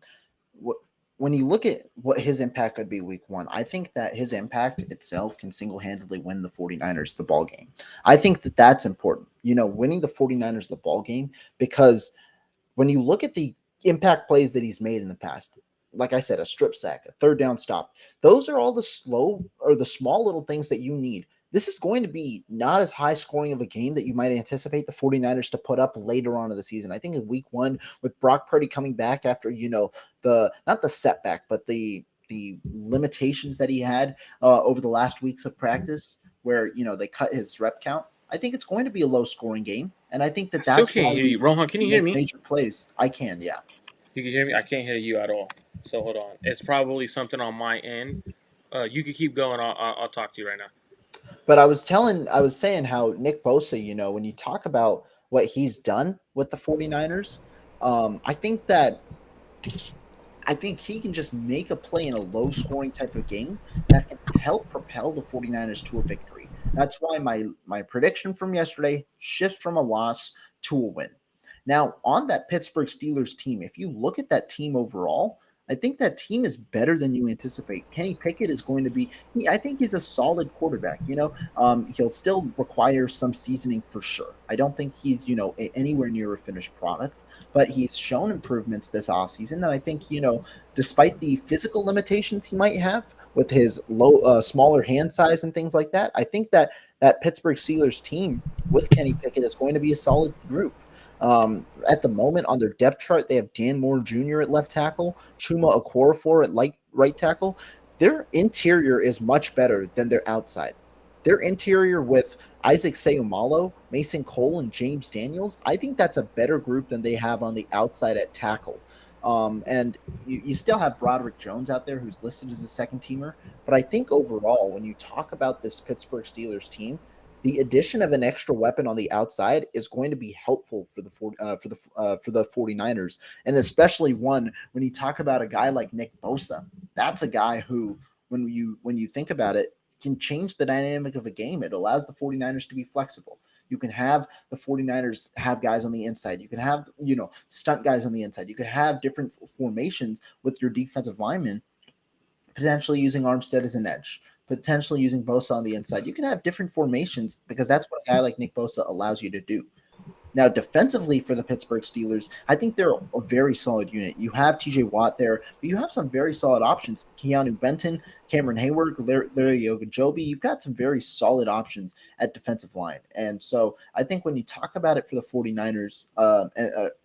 when you look at what his impact could be week 1, I think that his impact itself can single-handedly win the 49ers the ball game. I think that that's important, winning the 49ers the ball game, because when you look at the impact plays that he's made in the past, like I said, a strip sack, a third down stop, those are all the small little things that you need. This is going to be not as high scoring of a game that you might anticipate the 49ers to put up later on in the season. I think in week 1, with Brock Purdy coming back after, not the setback, but the limitations that he had over the last weeks of practice where, they cut his rep count. I think it's going to be a low scoring game. And I think that's I still can't hear you. Rohan, can you hear me? Major plays. I can, yeah. You can hear me? I can't hear you at all. So hold on. It's probably something on my end. You can keep going. I'll talk to you right now. But I was saying how Nick Bosa, when you talk about what he's done with the 49ers, I think he can just make a play in a low scoring type of game that can help propel the 49ers to a victory. That's why my prediction from yesterday shifts from a loss to a win. Now, on that Pittsburgh Steelers team, if you look at that team overall, I think that team is better than you anticipate. Kenny Pickett is going to be, I think he's a solid quarterback. He'll still require some seasoning for sure. I don't think he's, anywhere near a finished product, but he's shown improvements this offseason. And I think, despite the physical limitations he might have with his smaller hand size and things like that, I think that Pittsburgh Steelers team with Kenny Pickett is going to be a solid group. At the moment on their depth chart, they have Dan Moore Jr. at left tackle, Chuma Okorafor at right tackle. Their interior is much better than their outside. Their interior with Isaac Seumalo, Mason Cole, and James Daniels, I think that's a better group than they have on the outside at tackle. And you still have Broderick Jones out there who's listed as a second teamer. But I think overall, when you talk about this Pittsburgh Steelers team, the addition of an extra weapon on the outside is going to be helpful for the 49ers, and especially one when you talk about a guy like Nick Bosa. That's a guy who, when you think about it, can change the dynamic of a game. It allows the 49ers to be flexible. You can have the 49ers have guys on the inside. You can have, stunt guys on the inside. You can have different formations with your defensive linemen, potentially using Armstead as an edge, potentially using Bosa on the inside. You can have different formations because that's what a guy like Nick Bosa allows you to do. Now, defensively for the Pittsburgh Steelers, I think they're a very solid unit. You have TJ Watt there, but you have some very solid options. Keanu Benton, Cameron Hayward, Larry Ogunjobi. You've got some very solid options at defensive line. And so I think when you talk about it for the 49ers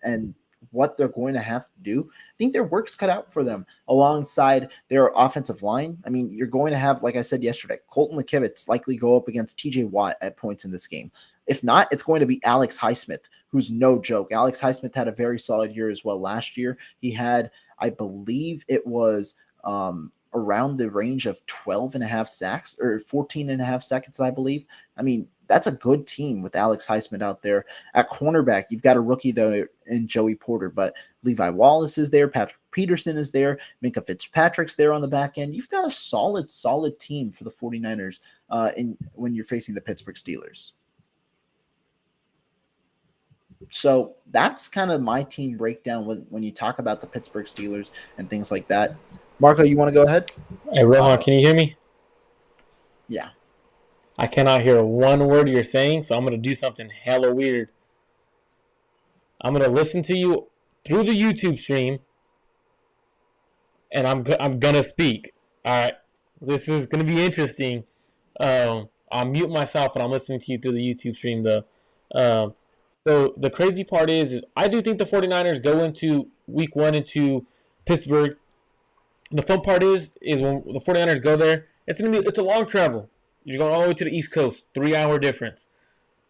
and what they're going to have to do, I think their work's cut out for them alongside their offensive line. I mean, you're going to have, like I said yesterday, Colton McKivitz likely go up against TJ Watt at points in this game. If not, it's going to be Alex Highsmith, who's no joke. Alex Highsmith had a very solid year as well last year. He had, I believe it was around the range of 12 and a half sacks or 14 and a half seconds, I believe. I mean, that's a good team with Alex Highsmith out there. At cornerback, you've got a rookie, though, in Joey Porter, but Levi Wallace is there. Patrick Peterson is there. Minka Fitzpatrick's there on the back end. You've got a solid team for the 49ers when you're facing the Pittsburgh Steelers. So that's kind of my team breakdown when you talk about the Pittsburgh Steelers and things like that. Marco, you want to go ahead? Hey, Rohan, can you hear me? Yeah. I cannot hear one word you're saying, so I'm going to do something hella weird. I'm going to listen to you through the YouTube stream, and I'm going to speak. All right? This is going to be interesting. I'll mute myself, and I'm listening to you through the YouTube stream, though. So the crazy part is I do think the 49ers go into week one into Pittsburgh. The fun part is when the 49ers go there, it's a long travel. You're going all the way to the East Coast, 3-hour difference.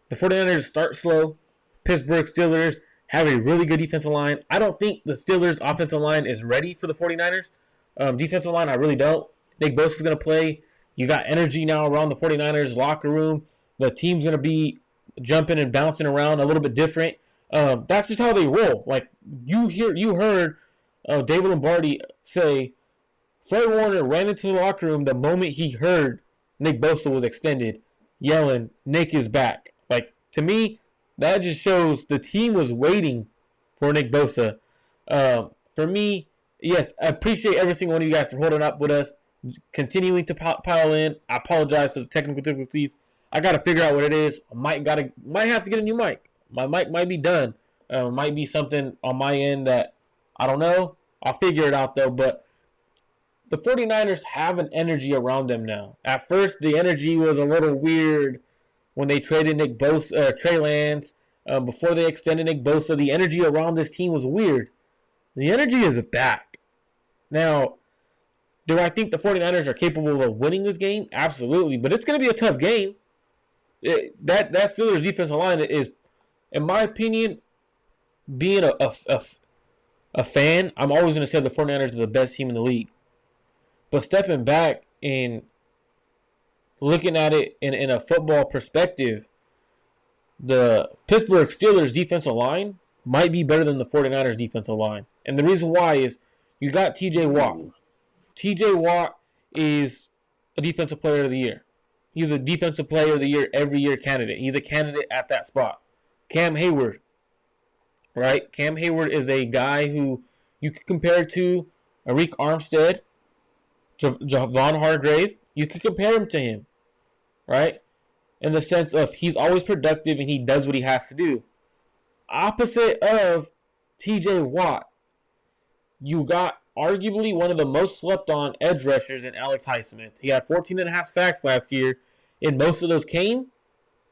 The 49ers start slow. Pittsburgh Steelers have a really good defensive line. I don't think the Steelers' offensive line is ready for the 49ers. Defensive line, I really don't. Nick Bosa is going to play. You got energy now around the 49ers locker room. The team's going to be jumping and bouncing around a little bit different. That's just how they roll. Like you heard David Lombardi say, Fred Warner ran into the locker room the moment he heard Nick Bosa was extended, yelling, "Nick is back." Like to me, that just shows the team was waiting for Nick Bosa. For me, yes, I appreciate every single one of you guys for holding up with us, continuing to pile in. I apologize for the technical difficulties. I got to figure out what it is. I might have to get a new mic. My mic might be done. Might be something on my end that I don't know. I'll figure it out, though. But the 49ers have an energy around them now. At first, the energy was a little weird when they traded Nick Bosa, Trey Lance. Before they extended Nick Bosa, the energy around this team was weird. The energy is back. Now, do I think the 49ers are capable of winning this game? Absolutely. But it's going to be a tough game. That Steelers defensive line is, in my opinion, being a fan, I'm always going to say the 49ers are the best team in the league. But stepping back and looking at it in a football perspective, the Pittsburgh Steelers defensive line might be better than the 49ers defensive line. And the reason why is you got TJ Watt. TJ Watt is a defensive player of the year. He's a defensive player of the year every year candidate. He's a candidate at that spot. Cam Hayward, right? Cam Hayward is a guy who you could compare to Arik Armstead, Javon Hargrave. You could compare him to him, right? In the sense of he's always productive and he does what he has to do. Opposite of TJ Watt, you got arguably one of the most slept on edge rushers in Alex Highsmith. He had 14.5 sacks last year, and most of those came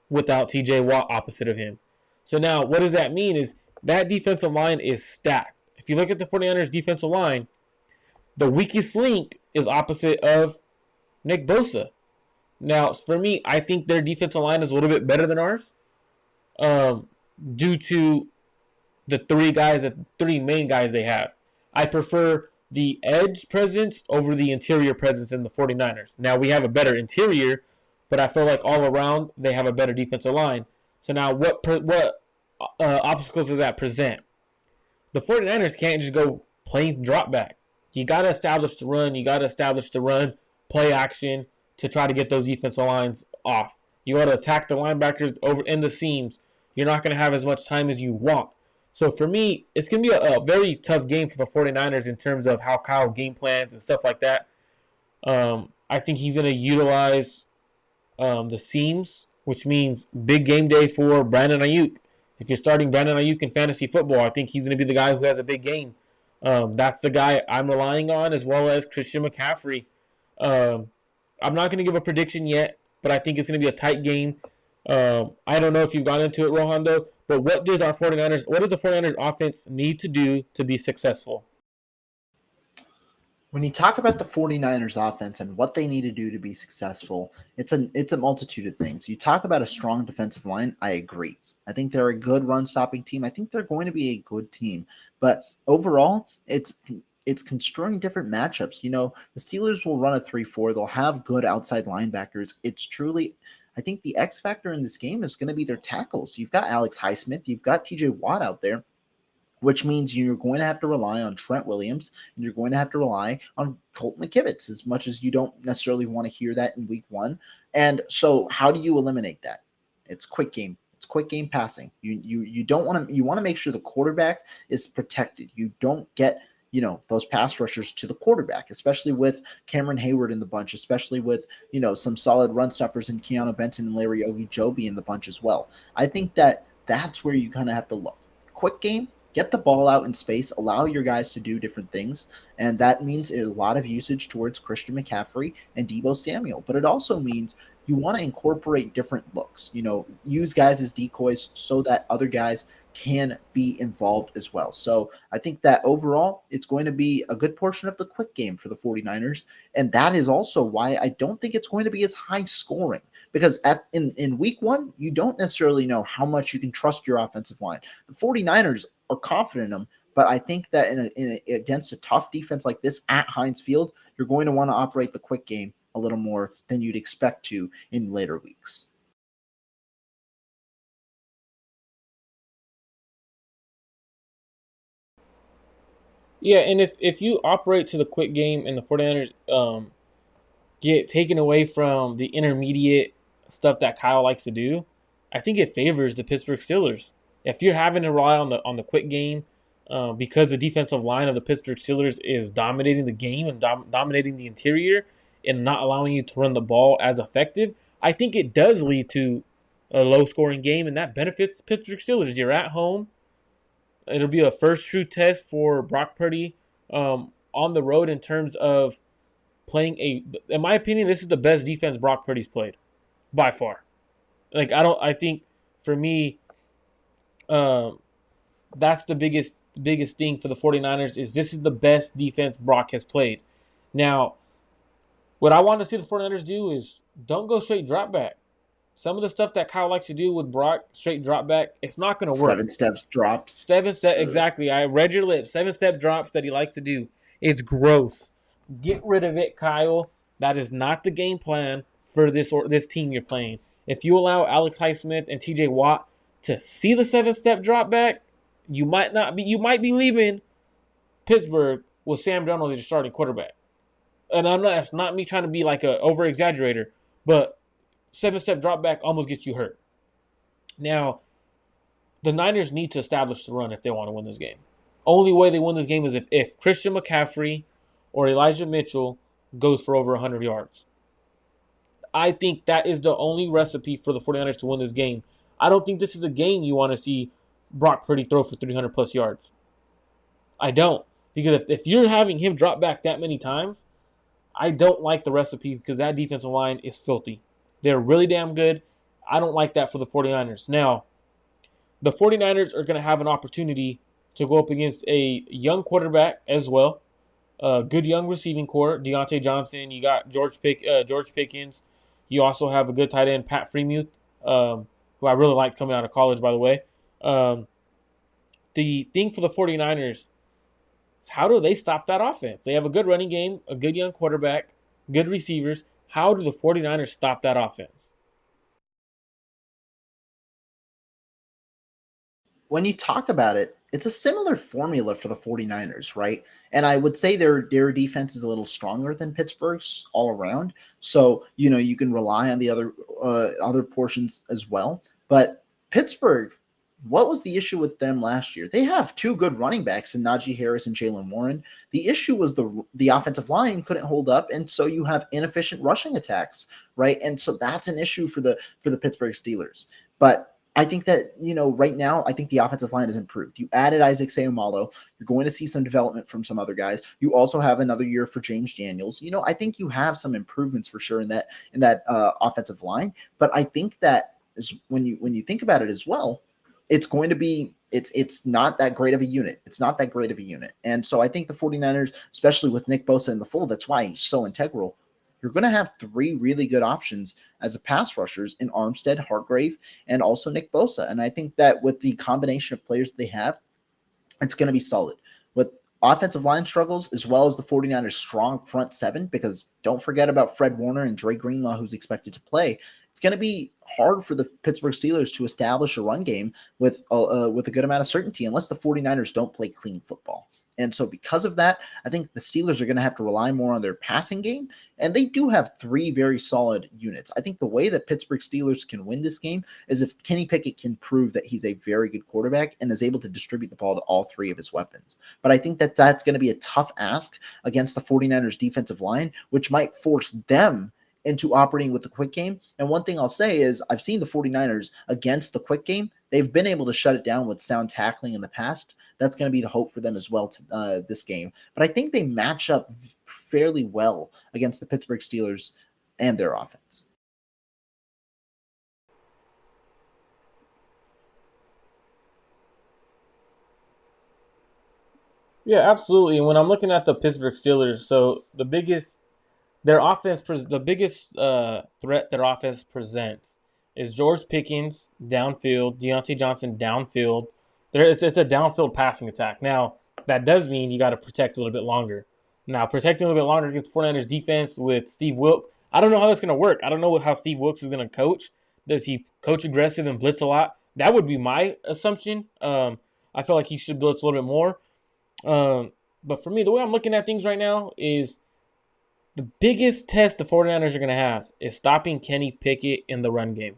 without TJ Watt opposite of him. So now what does that mean is that defensive line is stacked. If you look at the 49ers defensive line, the weakest link is opposite of Nick Bosa. Now, for me, I think their defensive line is a little bit better than ours due to the three main guys they have. I prefer the edge presence over the interior presence in the 49ers. Now, we have a better interior, but I feel like all around they have a better defensive line. So now what obstacles does that present? The 49ers can't just go plain drop back. You got to establish the run. You got to establish the run, play action to try to get those defensive lines off. You got to attack the linebackers over in the seams. You're not going to have as much time as you want. So for me, it's going to be a very tough game for the 49ers in terms of how Kyle game plans and stuff like that. I think he's going to utilize the seams, which means big game day for Brandon Ayuk. If you're starting Brandon Ayuk in fantasy football, I think he's going to be the guy who has a big game. That's the guy I'm relying on, as well as Christian McCaffrey. I'm not going to give a prediction yet, but I think it's going to be a tight game. I don't know if you've gone into it, Rohan, though, but what does the 49ers offense need to do to be successful? When you talk about the 49ers offense and what they need to do to be successful, it's a multitude of things. You talk about a strong defensive line, I agree. I think they're a good run-stopping team. I think they're going to be a good team. But overall, it's construing different matchups. You know, the Steelers will run a 3-4. They'll have good outside linebackers. It's truly, I think the X factor in this game is going to be their tackles. You've got Alex Highsmith. You've got TJ Watt out there, which means you're going to have to rely on Trent Williams, and you're going to have to rely on Colt McKivitz, as much as you don't necessarily want to hear that in week one. And so how do you eliminate that? It's quick game. It's quick game passing. You don't want to, you want to make sure the quarterback is protected. You don't get, those pass rushers to the quarterback, especially with Cameron Hayward in the bunch, especially with, some solid run stuffers in Keanu Benton and Larry Ogunjobi in the bunch as well. I think that's where you kind of have to look. Quick game, get the ball out in space, allow your guys to do different things, and that means a lot of usage towards Christian McCaffrey and Deebo Samuel. But it also means you want to incorporate different looks, use guys as decoys so that other guys can be involved as well. So I think that overall, it's going to be a good portion of the quick game for the 49ers, and that is also why I don't think it's going to be as high scoring, because in week one, you don't necessarily know how much you can trust your offensive line. The 49ers are confident in them, but I think that against a tough defense like this at Heinz Field, you're going to want to operate the quick game a little more than you'd expect to in later weeks. Yeah, and if you operate to the quick game and the 49ers get taken away from the intermediate stuff that Kyle likes to do, I think it favors the Pittsburgh Steelers. If you're having to rely on the quick game because the defensive line of the Pittsburgh Steelers is dominating the game and dominating the interior and not allowing you to run the ball as effective, I think it does lead to a low-scoring game, and that benefits the Pittsburgh Steelers. You're at home. It'll be a first true test for Brock Purdy on the road in terms of playing in my opinion, this is the best defense Brock Purdy's played by far. I think for me, that's the biggest thing for the 49ers is this is the best defense Brock has played. Now, what I want to see the 49ers do is don't go straight drop back. Some of the stuff that Kyle likes to do with Brock, straight drop back, it's not going to work. 7-step drops. 7-step, exactly. I read your lips. 7-step drops that he likes to do. It's gross. Get rid of it, Kyle. That is not the game plan for this team you're playing. If you allow Alex Highsmith and TJ Watt to see the 7-step drop back, you might be leaving Pittsburgh with Sam Darnold as your starting quarterback. And that's not me trying to be like a over exaggerator, but 7-step drop back almost gets you hurt. Now, the Niners need to establish the run if they want to win this game. Only way they win this game is if Christian McCaffrey or Elijah Mitchell goes for over 100 yards. I think that is the only recipe for the 49ers to win this game. I don't think this is a game you want to see Brock Purdy throw for 300-plus yards. I don't. Because if you're having him drop back that many times, I don't like the recipe because that defensive line is filthy. They're really damn good. I don't like that for the 49ers. Now, the 49ers are going to have an opportunity to go up against a young quarterback as well. A good young receiving core, Deontay Johnson. You got George Pickens. You also have a good tight end, Pat Freiermuth, who I really liked coming out of college, by the way. The thing for the 49ers How do they stop that offense? They have a good running game, a good young quarterback, good receivers. How do the 49ers stop that offense? When you talk about it, it's a similar formula for the 49ers, right? And I would say their defense is a little stronger than Pittsburgh's all around. So, you can rely on the other portions as well. But Pittsburgh, what was the issue with them last year? They have two good running backs in Najee Harris and Jalen Warren. The issue was the offensive line couldn't hold up, and so you have inefficient rushing attacks, right? And so that's an issue for the Pittsburgh Steelers. But I think that, right now, I think the offensive line has improved. You added Isaac Seumalo. You're going to see some development from some other guys. You also have another year for James Daniels. I think you have some improvements for sure in that offensive line. But I think that is when you think about it as well, it's going to be it's not that great of a unit. It's not that great of a unit. And so I think the 49ers, especially with Nick Bosa in the fold, that's why he's so integral. You're going to have three really good options as a pass rushers in Armstead, Hargrave, and also Nick Bosa. And I think that with the combination of players that they have, it's going to be solid. With offensive line struggles, as well as the 49ers' strong front seven, because don't forget about Fred Warner and Dre Greenlaw, who's expected to play. It's going to be hard for the Pittsburgh Steelers to establish a run game with a good amount of certainty unless the 49ers don't play clean football. And so because of that, I think the Steelers are going to have to rely more on their passing game, and they do have three very solid units. I think the way that Pittsburgh Steelers can win this game is if Kenny Pickett can prove that he's a very good quarterback and is able to distribute the ball to all three of his weapons. But I think that that's going to be a tough ask against the 49ers defensive line, which might force them into operating with the quick game. And one thing I'll say is I've seen the 49ers against the quick game. They've been able to shut it down with sound tackling in the past. That's going to be the hope for them as well to this game. But I think they match up fairly well against the Pittsburgh Steelers and their offense. Yeah, absolutely. When I'm looking at the Pittsburgh Steelers, so their offense, the biggest threat their offense presents is George Pickens downfield, Deontay Johnson downfield. It's a downfield passing attack. Now, that does mean you got to protect a little bit longer. Now, protecting a little bit longer against the 49ers defense with Steve Wilks, I don't know how that's going to work. I don't know how Steve Wilks is going to coach. Does he coach aggressive and blitz a lot? That would be my assumption. I feel like he should blitz a little bit more. But for me, the way I'm looking at things right now is the biggest test the 49ers are going to have is stopping Kenny Pickett in the run game.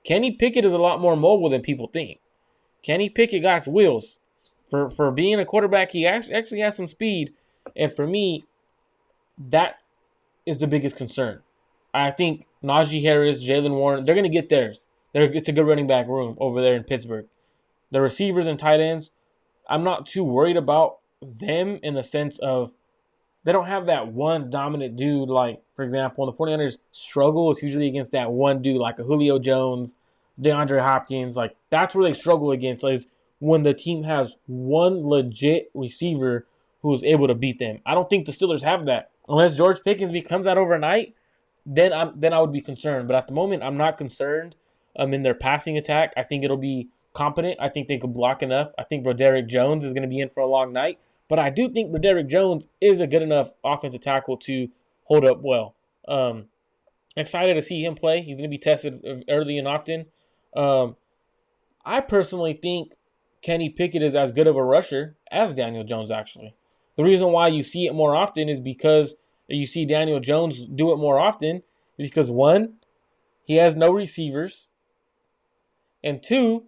Kenny Pickett is a lot more mobile than people think. Kenny Pickett got wheels. For being a quarterback, he actually has some speed. And for me, that is the biggest concern. I think Najee Harris, Jalen Warren, they're going to get theirs. It's a good running back room over there in Pittsburgh. The receivers and tight ends, I'm not too worried about them in the sense of they don't have that one dominant dude. Like, for example, when the 49ers struggle, it's usually against that one dude like a Julio Jones, DeAndre Hopkins. Like, that's where they struggle against, is when the team has one legit receiver who's able to beat them. I don't think the Steelers have that. Unless George Pickens becomes that overnight, then I would be concerned. But at the moment, I'm not concerned in their passing attack. I think it'll be competent. I think they could block enough. I think Broderick Jones is going to be in for a long night. But I do think Broderick Jones is a good enough offensive tackle to hold up well. Excited to see him play. He's going to be tested early and often. I personally think Kenny Pickett is as good of a rusher as Daniel Jones, actually. The reason why you see it more often is because you see Daniel Jones do it more often is because, one, he has no receivers, and two,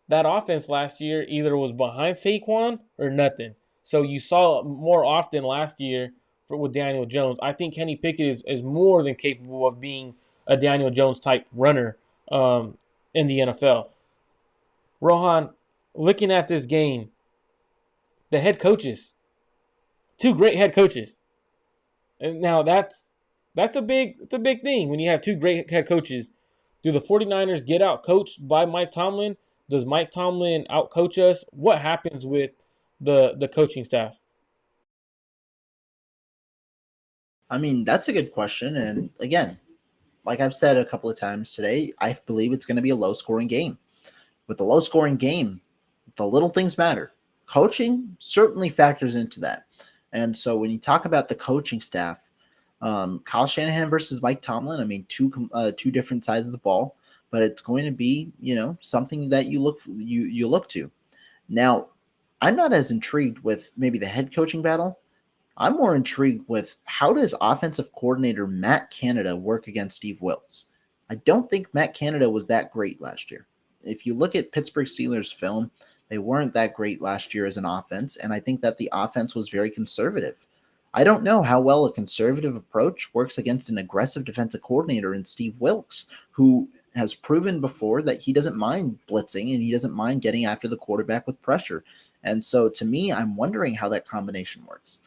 that offense last year either was behind Saquon or nothing. So you saw it more often last year with Daniel Jones. I think Kenny Pickett is more than capable of being a Daniel Jones type runner in the NFL. Rohan, looking at this game, the head coaches, two great head coaches. And now that's a big thing when you have two great head coaches. Do the 49ers get out coached by Mike Tomlin? Does Mike Tomlin out coach us? What happens with the coaching staff? I mean, that's a good question. And again, like I've said a couple of times today, I believe it's going to be a low-scoring game. With the low-scoring game, the little things matter. coaching certainly factors into that. And so when you talk about the coaching staff, Kyle Shanahan versus Mike Tomlin, I mean, two different sides of the ball, but it's going to be, something that you look to. Now, I'm not as intrigued with maybe the head coaching battle. I'm more intrigued with how does offensive coordinator Matt Canada work against Steve Wilks? I don't think Matt Canada was that great last year. If you look at Pittsburgh Steelers film, they weren't that great last year as an offense, and I think that the offense was very conservative. I don't know how well a conservative approach works against an aggressive defensive coordinator in Steve Wilks, who has proven before that he doesn't mind blitzing and he doesn't mind getting after the quarterback with pressure. And so to me, I'm wondering how that combination works.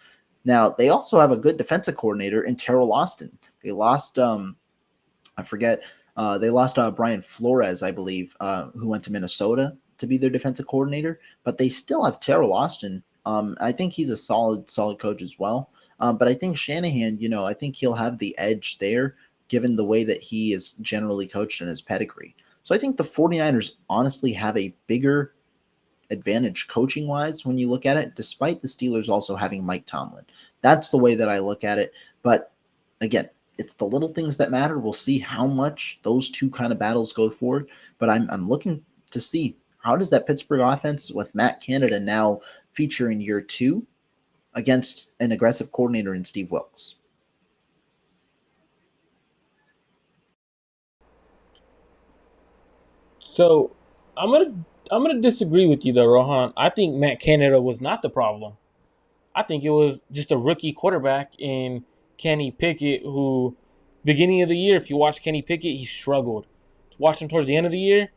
Now, they also have a good defensive coordinator in Terrell Austin. They lost, I forget, they lost Brian Flores, I believe, who went to Minnesota to be their defensive coordinator, but they still have Terrell Austin. I think he's a solid coach as well. But I think Shanahan, I think he'll have the edge there given the way that he is generally coached in his pedigree. So I think the 49ers honestly have a bigger advantage coaching wise when you look at it, despite the Steelers also having Mike Tomlin. That's the way that I look at it. But again, it's the little things that matter. We'll see how much those two kind of battles go forward. But I'm looking to see how does that Pittsburgh offense with Matt Canada now feature in year 2 against an aggressive coordinator in Steve Wilks. So I'm gonna disagree with you though, Rohan. I think Matt Canada was not the problem. I think it was just a rookie quarterback in Kenny Pickett who, beginning of the year, if you watch Kenny Pickett, he struggled. Watch him towards the end of the year,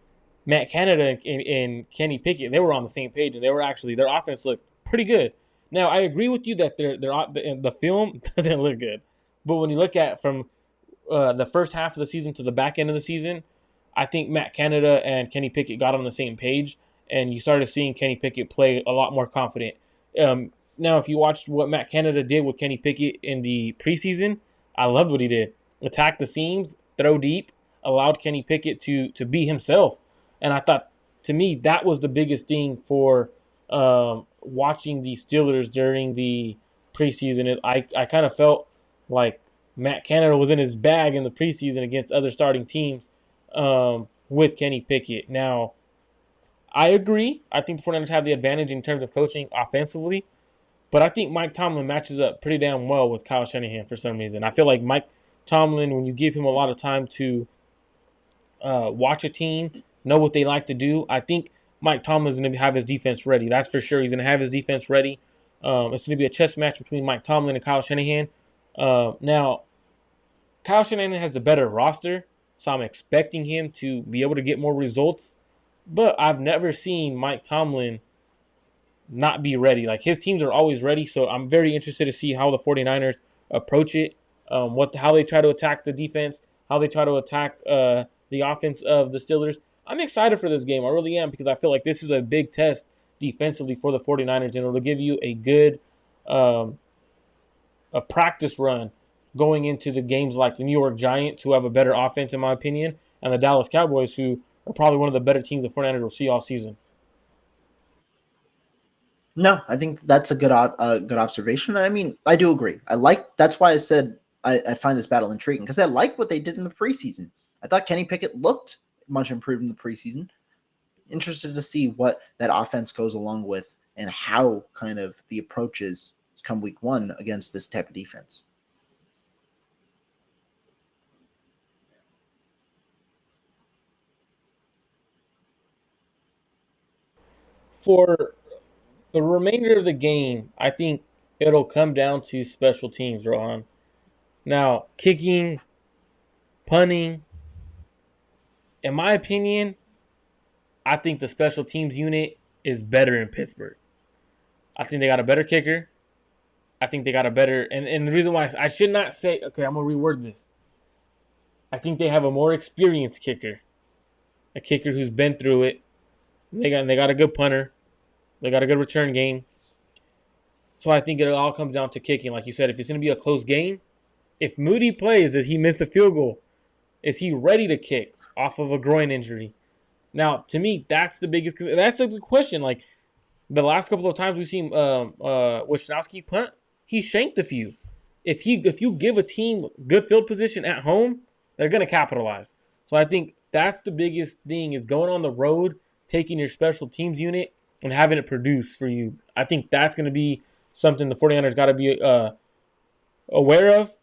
Matt Canada and Kenny Pickett, they were on the same page, and they were actually, their offense looked pretty good. Now, I agree with you that the film doesn't look good, but when you look at from the first half of the season to the back end of the season, I think Matt Canada and Kenny Pickett got on the same page, and you started seeing Kenny Pickett play a lot more confident. Now, if you watched what Matt Canada did with Kenny Pickett in the preseason, I loved what he did. Attack the seams, throw deep, allowed Kenny Pickett to be himself. And I thought, to me, that was the biggest thing for watching the Steelers during the preseason. I kind of felt like Matt Canada was in his bag in the preseason against other starting teams with Kenny Pickett. Now, I agree. I think the 49ers have the advantage in terms of coaching offensively, but I think Mike Tomlin matches up pretty damn well with Kyle Shanahan for some reason. I feel like Mike Tomlin, when you give him a lot of time to watch a team, know what they like to do, I think Mike Tomlin is going to have his defense ready. That's for sure. He's going to have his defense ready. It's going to be a chess match between Mike Tomlin and Kyle Shanahan. Now, Kyle Shanahan has the better roster, so I'm expecting him to be able to get more results. But I've never seen Mike Tomlin not be ready. Like, his teams are always ready, so I'm very interested to see how the 49ers approach it, how they try to attack the defense, how they try to attack the offense of the Steelers. I'm excited for this game. I really am, because I feel like this is a big test defensively for the 49ers, and it'll give you a good a practice run going into the games like the New York Giants, who have a better offense, in my opinion, and the Dallas Cowboys, who are probably one of the better teams the 49ers will see all season. No, I think that's a good observation. I mean, I do agree. That's why I said I find this battle intriguing, because I like what they did in the preseason. I thought Kenny Pickett looked much improved in the preseason. Interested to see what that offense goes along with and how kind of the approaches come week 1 against this type of defense. For the remainder of the game, I think it'll come down to special teams, Rohan. Now, kicking, punting, in my opinion, I think the special teams unit is better in Pittsburgh. I think they got a better kicker. I think they got a better, and the reason why I should not say, okay, I'm going to reword this. I think they have a more experienced kicker, a kicker who's been through it. They got a good punter. They got a good return game. So I think it all comes down to kicking. Like you said, if it's going to be a close game, if Moody plays, does he miss a field goal? Is he ready to kick off of a groin injury? Now, to me, that's the big question. Like, The last couple of times we've seen Wisnowski punt, he shanked a few. If you give a team good field position at home, they're gonna capitalize. So I think that's the biggest thing is going on the road, taking your special teams unit and having it produce for you. I think that's gonna be something the 49ers got to be aware of.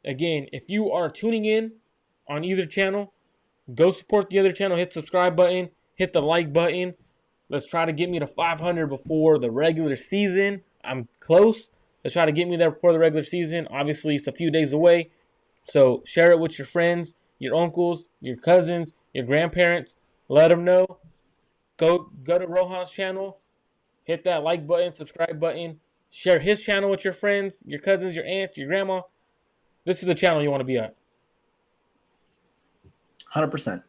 Again, if you are tuning in on either channel, go support the other channel, hit subscribe button, hit the like button. Let's try to get me to 500 before the regular season. I'm close. Let's try to get me there before the regular season. Obviously, it's a few days away. So share it with your friends, your uncles, your cousins, your grandparents. Let them know. Go to Rohan's channel. Hit that like button, subscribe button. Share his channel with your friends, your cousins, your aunts, your grandma. This is the channel you want to be at. 100%.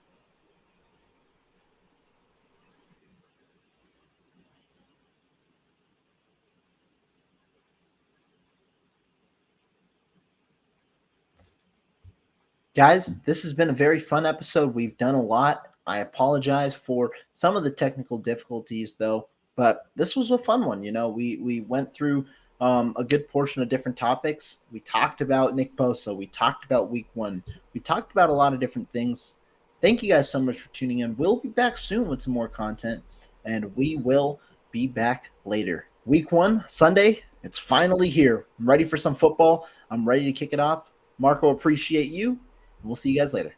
Guys, this has been a very fun episode. We've done a lot. I apologize for some of the technical difficulties, though, but this was a fun one. We went through a good portion of different topics. We talked about Nick Bosa. We talked about week 1. We talked about a lot of different things. Thank you guys so much for tuning in. We'll be back soon with some more content, and we will be back later. Week 1, Sunday, it's finally here. I'm ready for some football. I'm ready to kick it off. Marco, appreciate you. We'll see you guys later.